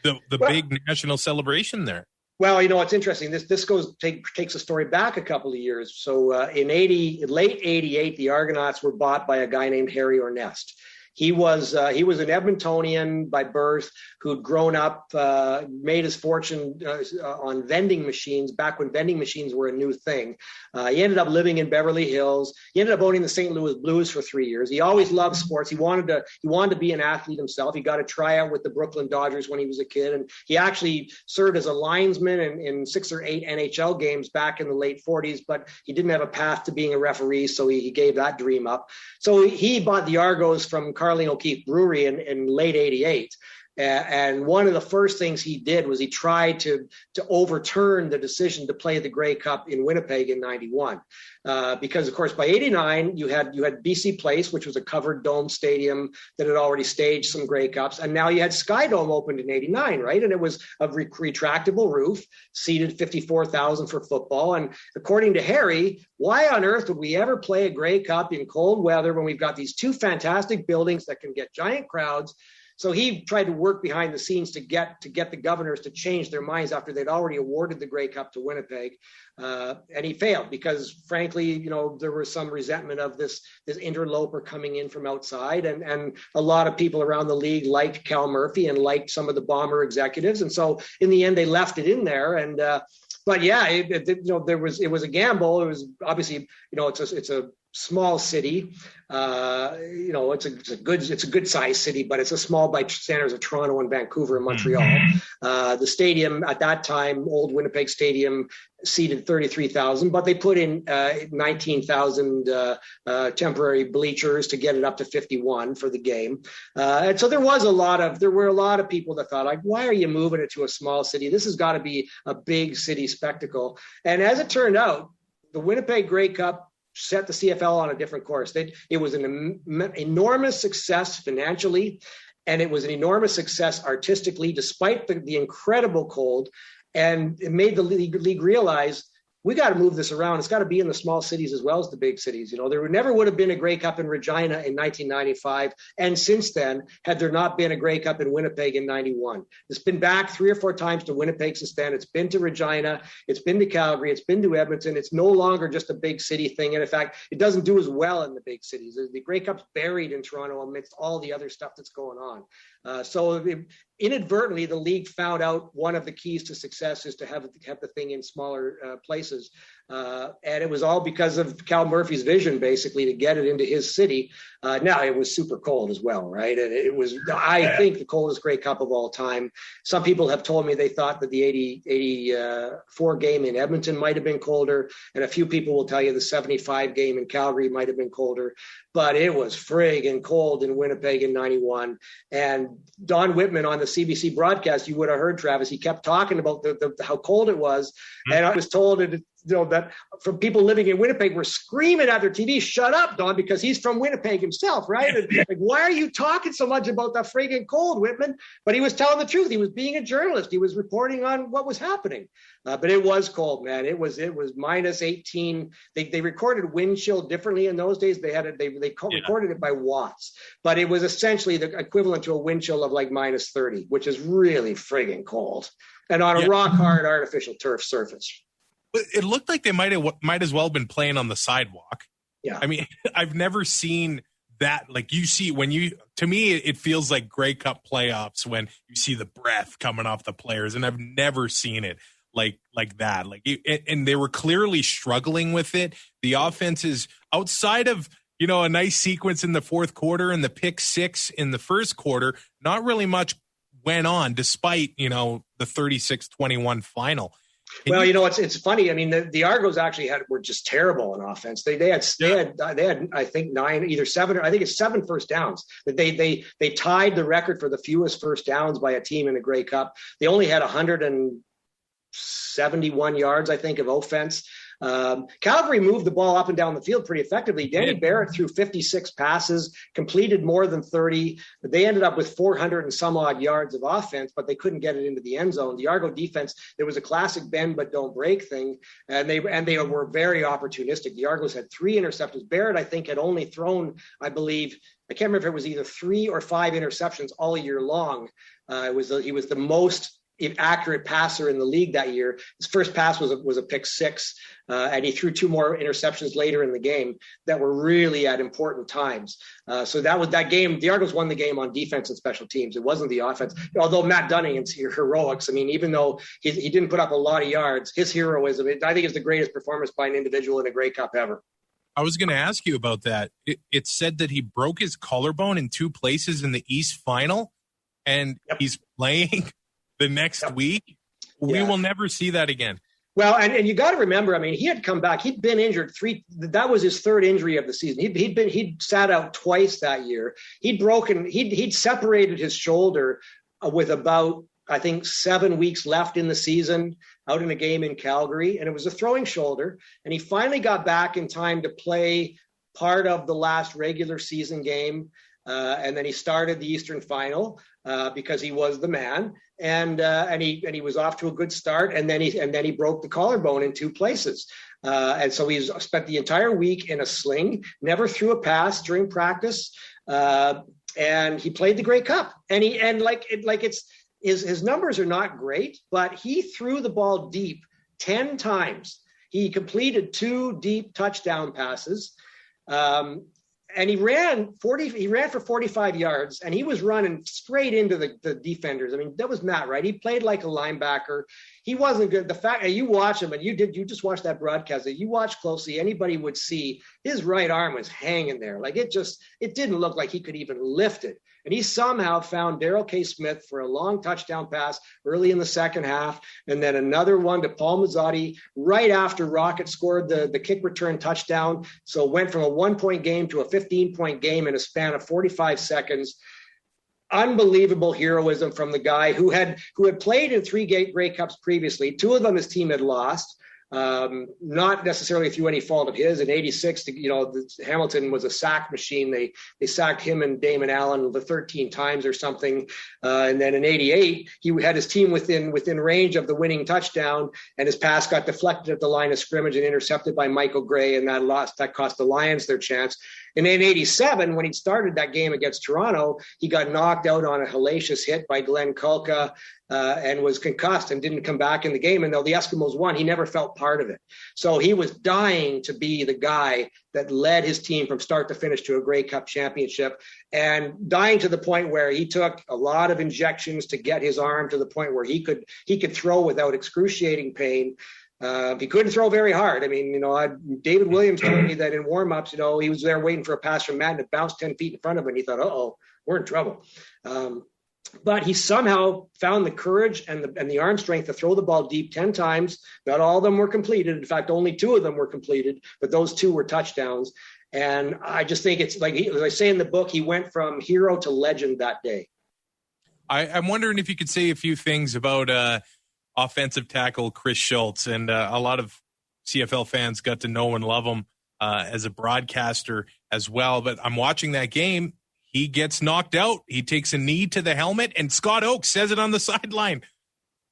the big national celebration there? Well, it's interesting. This takes a story back a couple of years. So in late '88, the Argonauts were bought by a guy named Harry Ornest. He was an Edmontonian by birth who'd grown up, made his fortune on vending machines back when vending machines were a new thing. He ended up living in Beverly Hills. He ended up owning the St. Louis Blues for 3 years. He always loved sports. He wanted to be an athlete himself. He got a tryout with the Brooklyn Dodgers when he was a kid, and he actually served as a linesman in 6 or 8 NHL games back in the late 40s. But he didn't have a path to being a referee, so he gave that dream up. So he bought the Argos from Carling O'Keefe Brewery in late '88. And one of the first things he did was he tried to overturn the decision to play the Grey Cup in Winnipeg in '91, because of course by '89 you had BC Place, which was a covered dome stadium that had already staged some Grey Cups, and now you had Sky Dome opened in '89, right? And it was a retractable roof, seated 54,000 for football. And according to Harry, why on earth would we ever play a Grey Cup in cold weather when we've got these two fantastic buildings that can get giant crowds? So he tried to work behind the scenes to get the governors to change their minds after they'd already awarded the Grey Cup to Winnipeg, and he failed because, frankly, there was some resentment of this interloper coming in from outside, and a lot of people around the league liked Cal Murphy and liked some of the Bomber executives, and so in the end they left it in there. And but yeah, it was a gamble. It was obviously it's a small city. It's a good sized city, but it's a small by standards of Toronto and Vancouver and Montreal. The stadium at that time, Old Winnipeg Stadium, seated 33,000, but they put in 19,000 temporary bleachers to get it up to 51 for the game. And so there were a lot of people that thought, like, why are you moving it to a small city? This has got to be a big city spectacle. And as it turned out, the Winnipeg Grey Cup set the CFL on a different course. It was an enormous success financially, and it was an enormous success artistically, despite the incredible cold. And it made the league realize, we got to move this around. It's got to be in the small cities as well as the big cities. There never would have been a Grey Cup in Regina in 1995. And since then, had there not been a Grey Cup in Winnipeg in 91. It's been back 3 or 4 times to Winnipeg since then. It's been to Regina. It's been to Calgary. It's been to Edmonton. It's no longer just a big city thing. And in fact, it doesn't do as well in the big cities. The Grey Cup's buried in Toronto amidst all the other stuff that's going on. Inadvertently, the league found out one of the keys to success is to have the thing in smaller places. And it was all because of Cal Murphy's vision, basically, to get it into his city. Now, it was super cold as well, right? And it was, I think, the coldest Grey Cup of all time. Some people have told me they thought that the 84 game in Edmonton might have been colder. And a few people will tell you the 75 game in Calgary might have been colder. But it was friggin' cold in Winnipeg in 91. And Don Whitman on the CBC broadcast, you would have heard, Travis, he kept talking about how cold it was. And I was told that from people living in Winnipeg were screaming at their TV, shut up, Don, because he's from Winnipeg himself, right? And, like, why are you talking so much about the friggin' cold, Whitman? But he was telling the truth. He was being a journalist. He was reporting on what was happening. But it was cold, man. It was minus 18. They recorded wind chill differently in those days. They recorded it by watts, but it was essentially the equivalent to a wind chill of like minus 30, which is really friggin' cold, and on a rock hard artificial turf surface. It looked like they might as well have been playing on the sidewalk. Yeah, I mean, I've never seen that. Like, you see to me, it feels like Grey Cup playoffs when you see the breath coming off the players, and I've never seen it like that. And they were clearly struggling with it. The offense is outside of, a nice sequence in the fourth quarter and the pick 6 in the first quarter. Not really much went on, despite, the 36-21 final. Well, it's funny. I mean, the Argos actually were just terrible on offense. They had I think 9, either 7, or I think it's 7 first downs. They tied the record for the fewest first downs by a team in the Grey Cup. They only had 171 yards, I think, of offense. Calgary moved the ball up and down the field pretty effectively. Danny Barrett threw 56 passes, completed more than 30. They ended up with 400 and some odd yards of offense, but they couldn't get it into the end zone. The Argo defense, there was a classic bend but don't break thing, and they were very opportunistic. The Argos had 3 interceptions. Barrett, I think, had only thrown, I believe, I can't remember if it was either 3 or 5 interceptions all year long. He was the most accurate passer in the league that year. His first pass was a pick 6, and he threw 2 more interceptions later in the game that were really at important times. So that was that game. The Argos won the game on defense and special teams. It wasn't the offense. Although Matt Dunning's heroics, I mean, even though he didn't put up a lot of yards, his heroism, I think, is the greatest performance by an individual in a Grey Cup ever. I was going to ask you about that. It said that he broke his collarbone in 2 places in the East Final, and he's playing the next week. We will never see that again. Well, and you got to remember, I mean, he had come back. He'd been injured 3. That was his 3rd injury of the season. He'd sat out twice that year. He'd separated his shoulder with about, I think, 7 weeks left in the season out in a game in Calgary. And it was a throwing shoulder. And he finally got back in time to play part of the last regular season game. And then he started the Eastern Final because he was the man. And he was off to a good start, and then he broke the collarbone in 2 places, and so he's spent the entire week in a sling, never threw a pass during practice, and he played the Grey Cup, his numbers are not great, but he threw the ball deep 10 times. He completed 2 deep touchdown passes. And he ran for 45 yards, and he was running straight into the defenders. I mean, that was Matt, right? He played like a linebacker. He wasn't good. The fact that you watch him, and you just watched that broadcast, that you watch closely, anybody would see his right arm was hanging there. Like it didn't look like he could even lift it. And he somehow found Darrell K. Smith for a long touchdown pass early in the second half, and then another one to Paul Mazzotti right after Rocket scored the kick return touchdown. So it went from a 1-point game to a 15-point game in a span of 45 seconds. Unbelievable heroism from the guy who had played in 3 Grey Cups previously. 2 of them his team had lost. Not necessarily through any fault of his. In '86, Hamilton was a sack machine. They sacked him and Damon Allen 13 times or something. And then in '88, he had his team within range of the winning touchdown, and his pass got deflected at the line of scrimmage and intercepted by Michael Gray, and that cost the Lions their chance. And in '87, when he started that game against Toronto, he got knocked out on a hellacious hit by Glenn Kulka and was concussed and didn't come back in the game. And though the Eskimos won, he never felt part of it. So he was dying to be the guy that led his team from start to finish to a Grey Cup championship, and dying to the point where he took a lot of injections to get his arm to the point where he could throw without excruciating pain. He couldn't throw very hard. I mean, David Williams told me that in warm-ups, he was there waiting for a pass from Matt, and it bounced 10 feet in front of him, and he thought, uh-oh, we're in trouble. But he somehow found the courage and the arm strength to throw the ball deep 10 times. Not all of them were completed. In fact, only 2 of them were completed, but those 2 were touchdowns. And I just think it's like, as I say in the book, he went from hero to legend that day. I'm wondering if you could say a few things about offensive tackle Chris Schultz. And a lot of CFL fans got to know and love him as a broadcaster as well. But I'm watching that game. He gets knocked out. He takes a knee to the helmet, and Scott Oakes says it on the sideline.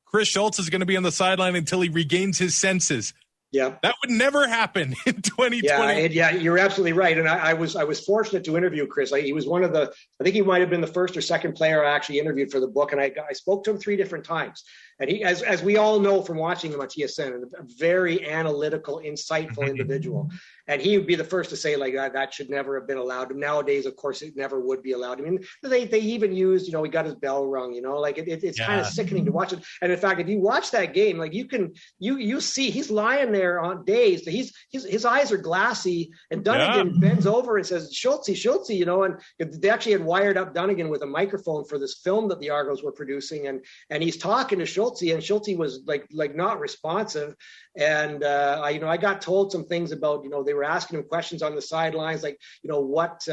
Chris Schultz is going to be on the sideline until he regains his senses. Yeah, that would never happen in 2020. Yeah, you're absolutely right. And I was fortunate to interview Chris. He was one of I think he might have been the first or second player I actually interviewed for the book. And I spoke to him 3 different times. And he, as we all know from watching him on TSN, a very analytical, insightful individual. And he would be the first to say, like, that should never have been allowed. Nowadays, of course, it never would be allowed. I mean, they even used, he got his bell rung, like it's kind of sickening to watch it. And in fact, if you watch that game, like you see he's lying there on dazed. His eyes are glassy, and Dunnigan bends over and says, Schultze, and they actually had wired up Dunnigan with a microphone for this film that the Argos were producing. And he's talking to Schultze, and Schultze was like not responsive. And I got told some things about, they were asking him questions on the sidelines, like, what,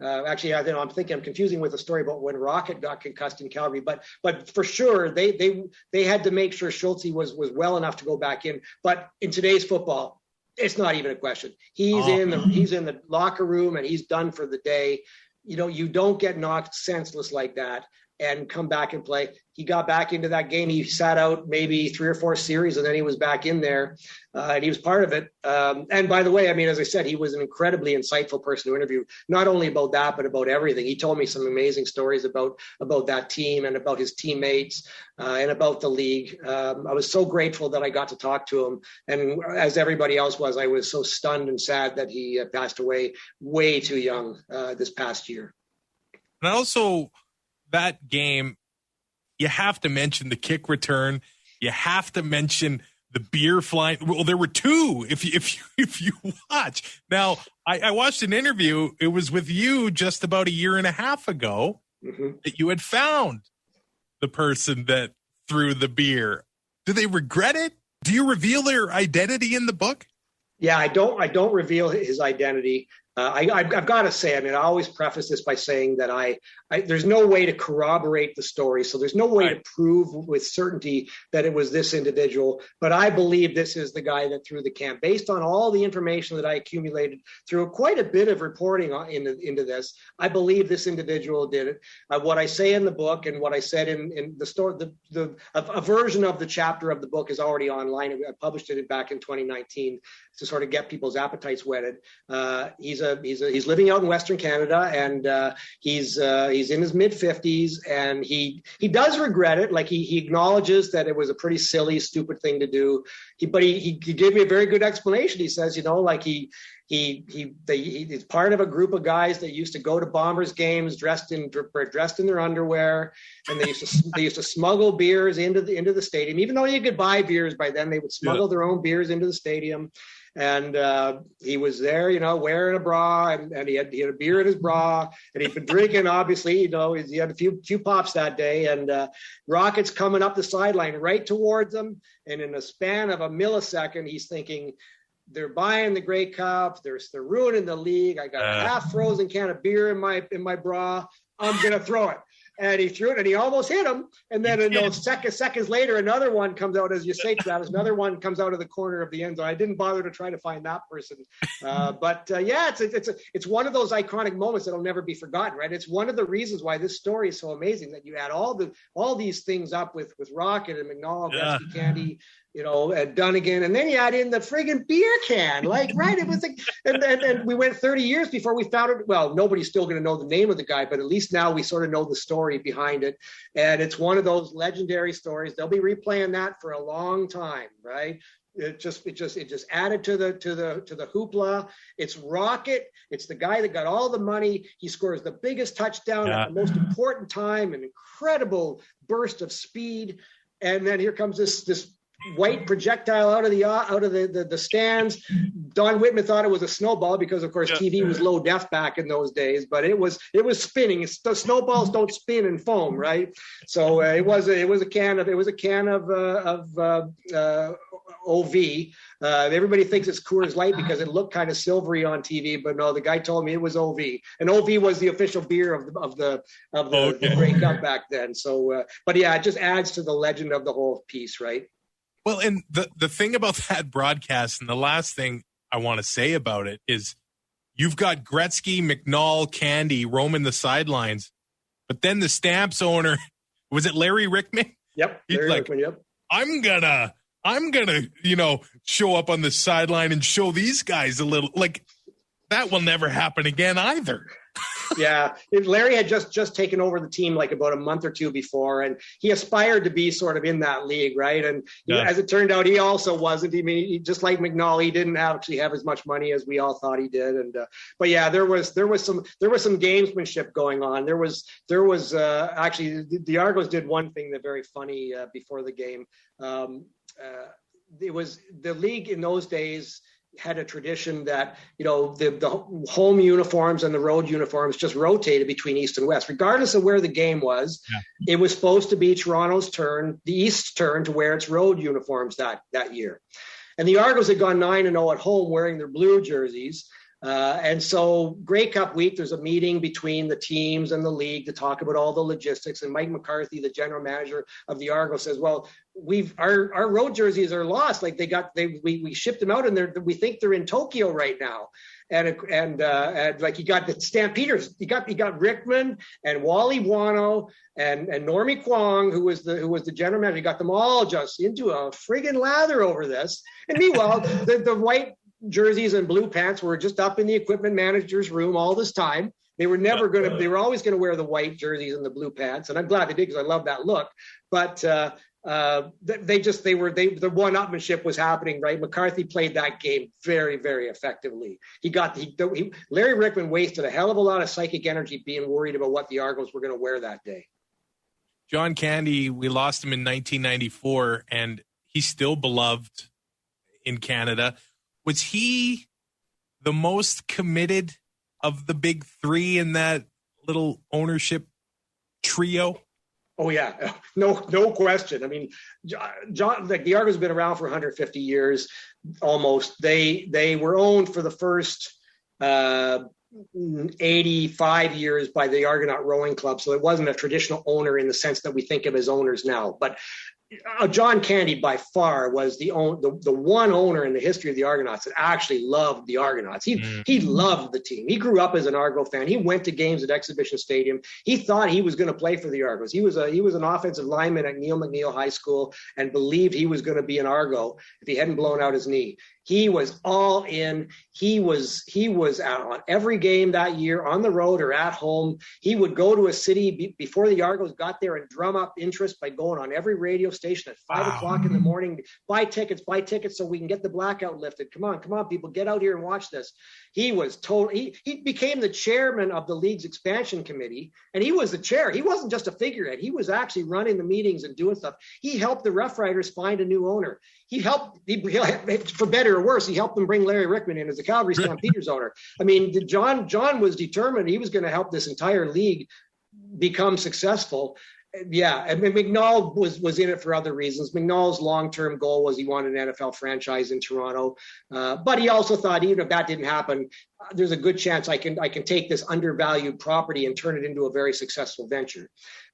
actually, I'm thinking I'm confusing with a story about when Rocket got concussed in Calgary, but for sure they had to make sure Schultze was well enough to go back in. But in today's football, it's not even a question. He's in the locker room and he's done for the day. You don't get knocked senseless like that and come back and play. He got back into that game. He sat out maybe 3 or 4 series, and then he was back in there, and he was part of it. And by the way, I mean, as I said, he was an incredibly insightful person to interview, not only about that, but about everything. He told me some amazing stories about that team and about his teammates and about the league. I was so grateful that I got to talk to him. And as everybody else was, I was so stunned and sad that he passed away way too young this past year. And also, that game, you have to mention the kick return. You have to mention the beer flying. Well, there were 2 if you watch. Now, I watched an interview. It was with you just about a year and a half ago that you had found the person that threw the beer. Do they regret it? Do you reveal their identity in the book? Yeah, I don't reveal his identity. I've got to say, I mean, I always preface this by saying that there's no way to corroborate the story. So there's no way to prove with certainty that it was this individual. But I believe this is the guy that threw the can. Based on all the information that I accumulated through quite a bit of reporting into this, I believe this individual did it. What I say in the book and what I said in the story, a version of the chapter of the book is already online. I published it back in 2019 to sort of get people's appetites whetted. He's living out in Western Canada, and he's in his mid-50s, and he does regret it. Like he acknowledges that it was a pretty silly, stupid thing to do. But he gave me a very good explanation. He says, like he's part of a group of guys that used to go to Bombers games dressed in their underwear, and they used to smuggle beers into the stadium. Even though you could buy beers by then, they would smuggle their own beers into the stadium. And he was there, wearing a bra, and he had a beer in his bra, and he'd been drinking. Obviously, he had a few pops that day, and Rocket's coming up the sideline right towards him, and in a span of a millisecond, he's thinking, they're buying the Grey Cup, they're ruining the league. I got a half-frozen can of beer in my bra. I'm gonna throw it. And he threw it, and he almost hit him. And then seconds later, another one comes out, as you say, Travis. Another one comes out of the corner of the end zone. I didn't bother to try to find that person, but it's one of those iconic moments that'll never be forgotten, right? It's one of the reasons why this story is so amazing, that you add all these things up with Rocket and McNall, Gretzky, Candy, and Dunnigan, and then you add in the friggin' beer can, like, right? It was like, and we went 30 years before we found it. Well, nobody's still going to know the name of the guy, but at least now we sort of know the story behind it, and it's one of those legendary stories. They'll be replaying that for a long time, right? It just added to the hoopla. It's Rocket. It's the guy that got all the money. He scores the biggest touchdown at the most important time, an incredible burst of speed, and then here comes this white projectile out of the stands. Don Whitman thought it was a snowball because, of course, TV was low def back in those days, but it was spinning. The snowballs don't spin in foam, right? So it was a can of OV. Everybody thinks it's Coors Light because it looked kind of silvery on TV, but no, the guy told me it was OV, and OV was the official beer of the Grey Cup back then. So, but yeah, it just adds to the legend of the whole piece, right? Well, and the thing about that broadcast, and the last thing I want to say about it, is you've got Gretzky, McNall, Candy roaming the sidelines, but then the Stamps owner, was it Larry Rickman? Yep. He's like, Rickman, yep. I'm gonna, show up on the sideline and show these guys a little. Like, that will never happen again either. Yeah, Larry had just taken over the team like about a month or two before, and he aspired to be sort of in that league, right? And as it turned out, he also wasn't. I mean, he, just like McNall, he didn't actually have as much money as we all thought he did. And but yeah, there was some gamesmanship going on. There was actually the Argos did one thing that very funny before the game. It was the league in those days had a tradition that, the home uniforms and the road uniforms just rotated between East and West, regardless of where the game was. Yeah. It was supposed to be Toronto's turn, the East's turn, to wear its road uniforms that year. And the Argos had gone 9-0 at home wearing their blue jerseys. And so Grey Cup week, there's a meeting between the teams and the league to talk about all the logistics. And Mike McCarthy, the general manager of the Argos, says, well, our road jerseys are lost. Like we shipped them out and we think they're in Tokyo right now. And like you got the Stampeders, you got Rickman and Wally Wano and Normie Kwong, who was the general manager. You got them all just into a friggin' lather over this. And meanwhile, the white jerseys and blue pants were just up in the equipment manager's room all this time. They were they were always going to wear the white jerseys and the blue pants. And I'm glad they did, because I love that look. But the one-upmanship was happening, right? McCarthy played that game very, very effectively. Larry Rickman wasted a hell of a lot of psychic energy being worried about what the Argos were going to wear that day. John Candy, we lost him in 1994, and he's still beloved in Canada. Was he the most committed of the big three in that little ownership trio? Oh yeah, no question. I mean, John, like the Argos have been around for 150 years almost. They were owned for the first 85 years by the Argonaut Rowing Club, so it wasn't a traditional owner in the sense that we think of as owners now. But John Candy by far was the one owner in the history of the Argonauts that actually loved the Argonauts. He loved the team. He grew up as an Argo fan. He went to games at Exhibition Stadium. He thought he was going to play for the Argos. He was an offensive lineman at Neil McNeil High School and believed he was going to be an Argo if he hadn't blown out his knee. He was all in. He was out on every game that year, on the road or at home. He would go to a city before the Argos got there and drum up interest by going on every radio station at 5 o'clock in the morning. Buy tickets so we can get the blackout lifted. Come on, people, get out here and watch this. He was he became the chairman of the league's expansion committee, and he was the chair. He wasn't just a figurehead. He was actually running the meetings and doing stuff. He helped the Rough Riders find a new owner. For better or worse, he helped them bring Larry Rickman in as the Calgary Stampeders owner. I mean, John was determined he was going to help this entire league become successful. Yeah, and McNall was in it for other reasons. McNall's long-term goal was he wanted an NFL franchise in Toronto, but he also thought even if that didn't happen, there's a good chance I can take this undervalued property and turn it into a very successful venture.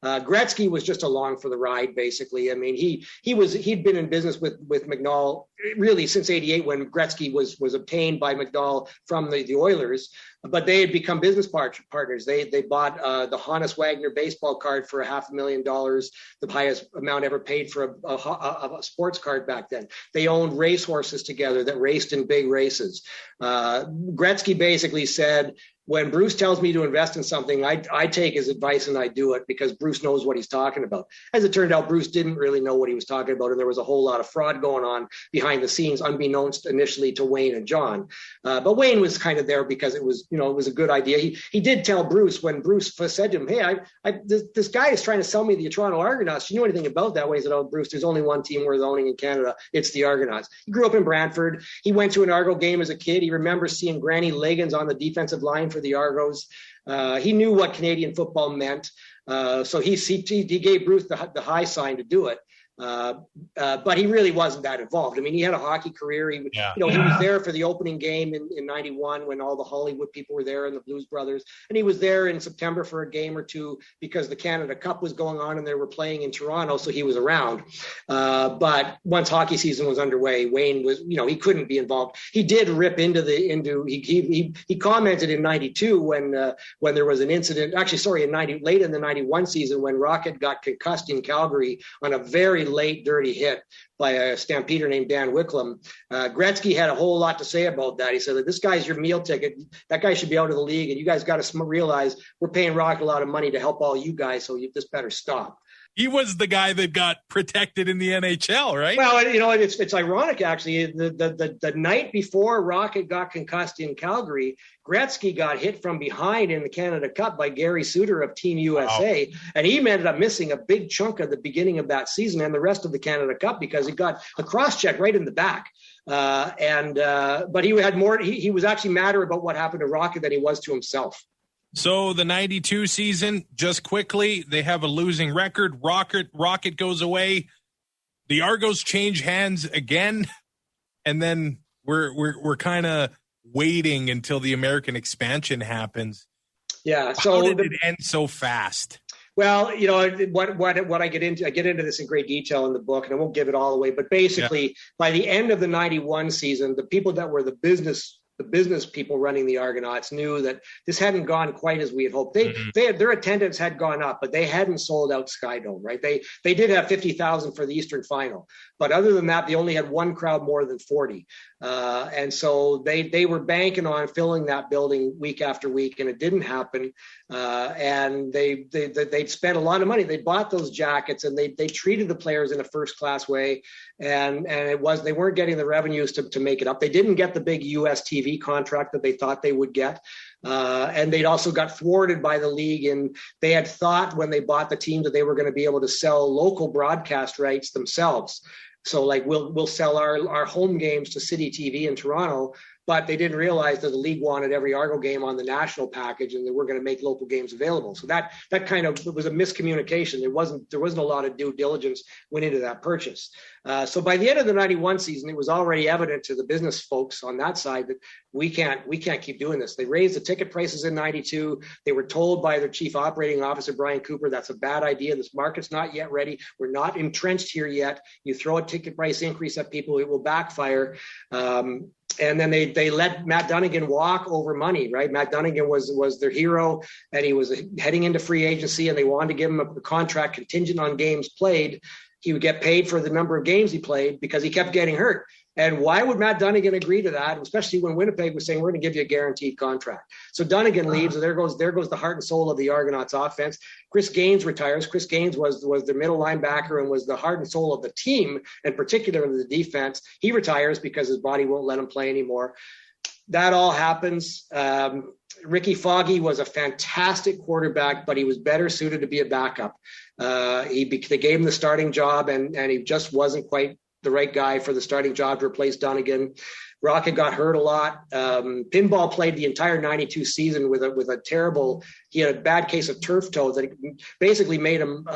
Gretzky was just along for the ride, basically. I mean, he'd been in business with McNall really since '88 when Gretzky was obtained by McNall from the Oilers, but they had become business partners. They bought the Honus Wagner baseball card for $500,000, the highest amount ever paid for a sports card back then. They owned racehorses together that raced in big races. Gretzky basically said, when Bruce tells me to invest in something, I take his advice and I do it because Bruce knows what he's talking about. As it turned out, Bruce didn't really know what he was talking about, and there was a whole lot of fraud going on behind the scenes, unbeknownst initially to Wayne and John. But Wayne was kind of there because it was a good idea. He did tell Bruce when Bruce said to him, "Hey, this guy is trying to sell me the Toronto Argonauts. Do you know anything about that?" Wayne said, "Oh, Bruce, there's only one team worth owning in Canada. It's the Argonauts." He grew up in Brantford. He went to an Argo game as a kid. He remembers seeing Granny Liggins on the defensive line for the Argos. He knew what Canadian football meant, so he gave Bruce the high sign to do it. But he really wasn't that involved. I mean, he had a hockey career. He was there for the opening game in '91 when all the Hollywood people were there and the Blues Brothers. And he was there in September for a game or two because the Canada Cup was going on and they were playing in Toronto. So he was around. But once hockey season was underway, Wayne was, he couldn't be involved. He did rip he commented in '92 when there was an incident, late in the '91 season when Rocket got concussed in Calgary on a very late dirty hit by a stampeder named Dan Wicklum. Gretzky had a whole lot to say about that. He said that this guy's your meal ticket. That guy should be out of the league, and you guys got to realize we're paying Rocket a lot of money to help all you guys, so this better stop. He was the guy that got protected in the NHL, right? Well, it's ironic, actually. The night before Rocket got concussed in Calgary, Gretzky got hit from behind in the Canada Cup by Gary Suter of Team USA, and he ended up missing a big chunk of the beginning of that season and the rest of the Canada Cup because he got a cross-check right in the back. But he had more. He was actually madder about what happened to Rocket than he was to himself. So the 92 season, just quickly, they have a losing record. Rocket goes away. The Argos change hands again, and then we're kind of waiting until the American expansion happens. Yeah. So how did it end so fast? Well, what I get into this in great detail in the book, and I won't give it all away. But basically, by the end of the 91 season, the people that were the business people running the Argonauts knew that this hadn't gone quite as we had hoped. Their attendance had gone up, but they hadn't sold out Skydome, right? They did have 50,000 for the Eastern Final, but other than that, they only had one crowd more than 40. And so they were banking on filling that building week after week, and it didn't happen. And they'd spent a lot of money. They bought those jackets, and they treated the players in a first-class way. And they weren't getting the revenues to make it up. They didn't get the big US TV contract that they thought they would get. And they'd also got thwarted by the league. And they had thought when they bought the team that they were going to be able to sell local broadcast rights themselves. So like we'll sell our home games to City TV in Toronto, but they didn't realize that the league wanted every Argo game on the national package, and they were going to make local games available. So that kind of was a miscommunication. There wasn't a lot of due diligence went into that purchase. So by the end of the 91 season, it was already evident to the business folks on that side that we can't keep doing this. They raised the ticket prices in 92. They were told by their chief operating officer, Brian Cooper, that's a bad idea. This market's not yet ready. We're not entrenched here yet. You throw a ticket price increase at people, it will backfire. And then they let Matt Dunnigan walk over money, right? Matt Dunnigan was their hero, and he was heading into free agency, and they wanted to give him a contract contingent on games played. He would get paid for the number of games he played because he kept getting hurt. And why would Matt Dunnigan agree to that, especially when Winnipeg was saying, we're going to give you a guaranteed contract? So Dunnigan leaves, and there goes the heart and soul of the Argonauts offense. Chris Gaines retires. Chris Gaines was their middle linebacker and was the heart and soul of the team, and particularly the defense. He retires because his body won't let him play anymore. That all happens. Ricky Foggy was a fantastic quarterback, but he was better suited to be a backup. They gave him the starting job, and he just wasn't quite the right guy for the starting job to replace Dunnigan. Rocket got hurt a lot. Pinball played the entire 92 season with a terrible, he had a bad case of turf toe that basically made him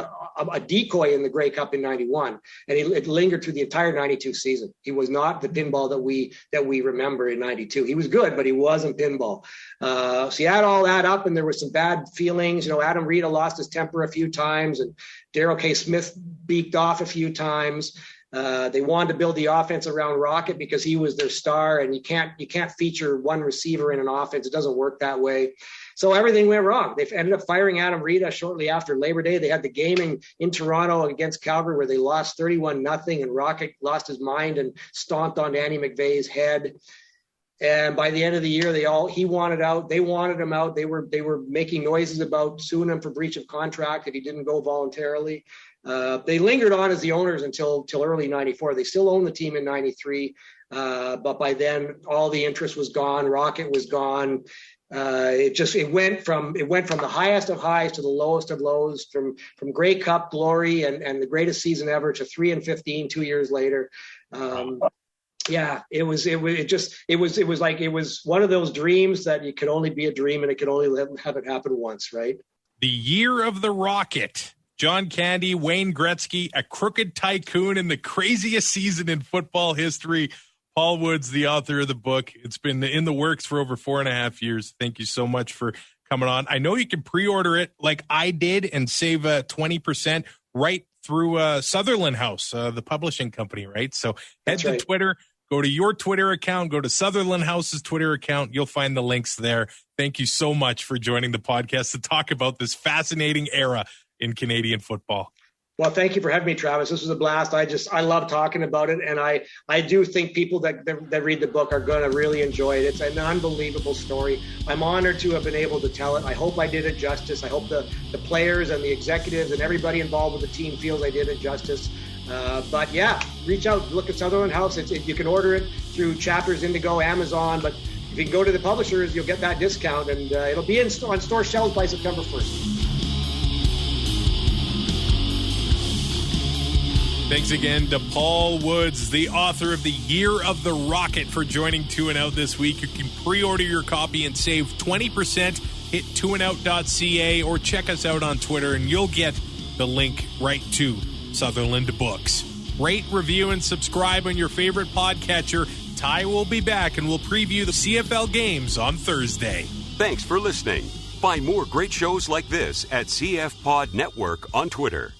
a decoy in the Grey Cup in 91. And it lingered through the entire 92 season. He was not the pinball that we remember in 92. He was good, but he wasn't pinball. So you add all that up, and there were some bad feelings. Adam Rita lost his temper a few times, and Darryl K. Smith beaked off a few times. They wanted to build the offense around Rocket because he was their star, and you can't feature one receiver in an offense. It doesn't work that way. So everything went wrong. They ended up firing Adam Rita shortly after Labor Day. They had the game in Toronto against Calgary where they lost 31-0, and Rocket lost his mind and stomped on Danny McVeigh's head. And by the end of the year, he wanted out. They wanted him out. They were making noises about suing him for breach of contract if he didn't go voluntarily. They lingered on as the owners until early 94. They still own the team in 93. But by then all the interest was gone. Rocket was gone. It went from the highest of highs to the lowest of lows, from Grey Cup glory and the greatest season ever to 3-15 2 years later. Yeah, it was one of those dreams that it could only be a dream, and it could only have it happen once, right? The year of the Rocket. John Candy, Wayne Gretzky, a crooked tycoon in the craziest season in football history. Paul Woods, the author of the book. It's been in the works for over 4.5 years. Thank you so much for coming on. I know you can pre-order it like I did and save 20% right through Sutherland House, the publishing company, right? So head to Twitter, go to your Twitter account, go to Sutherland House's Twitter account. You'll find the links there. Thank you so much for joining the podcast to talk about this fascinating era in Canadian football. Well, thank you for having me, Travis. This was a blast. I love talking about it. And I do think people that read the book are going to really enjoy it. It's an unbelievable story. I'm honored to have been able to tell it. I hope I did it justice. I hope the players and the executives and everybody involved with the team feels I did it justice. But yeah, reach out, look at Sutherland House. You can order it through Chapters, Indigo, Amazon. But if you can go to the publishers, you'll get that discount. And it'll be on store shelves by September 1st. Thanks again to Paul Woods, the author of The Year of the Rocket, for joining 2 and Out this week. You can pre-order your copy and save 20%. Hit 2andOut.ca or check us out on Twitter, and you'll get the link right to Sutherland Books. Rate, review, and subscribe on your favorite podcatcher. Ty will be back, and we'll preview the CFL games on Thursday. Thanks for listening. Find more great shows like this at CF Pod Network on Twitter.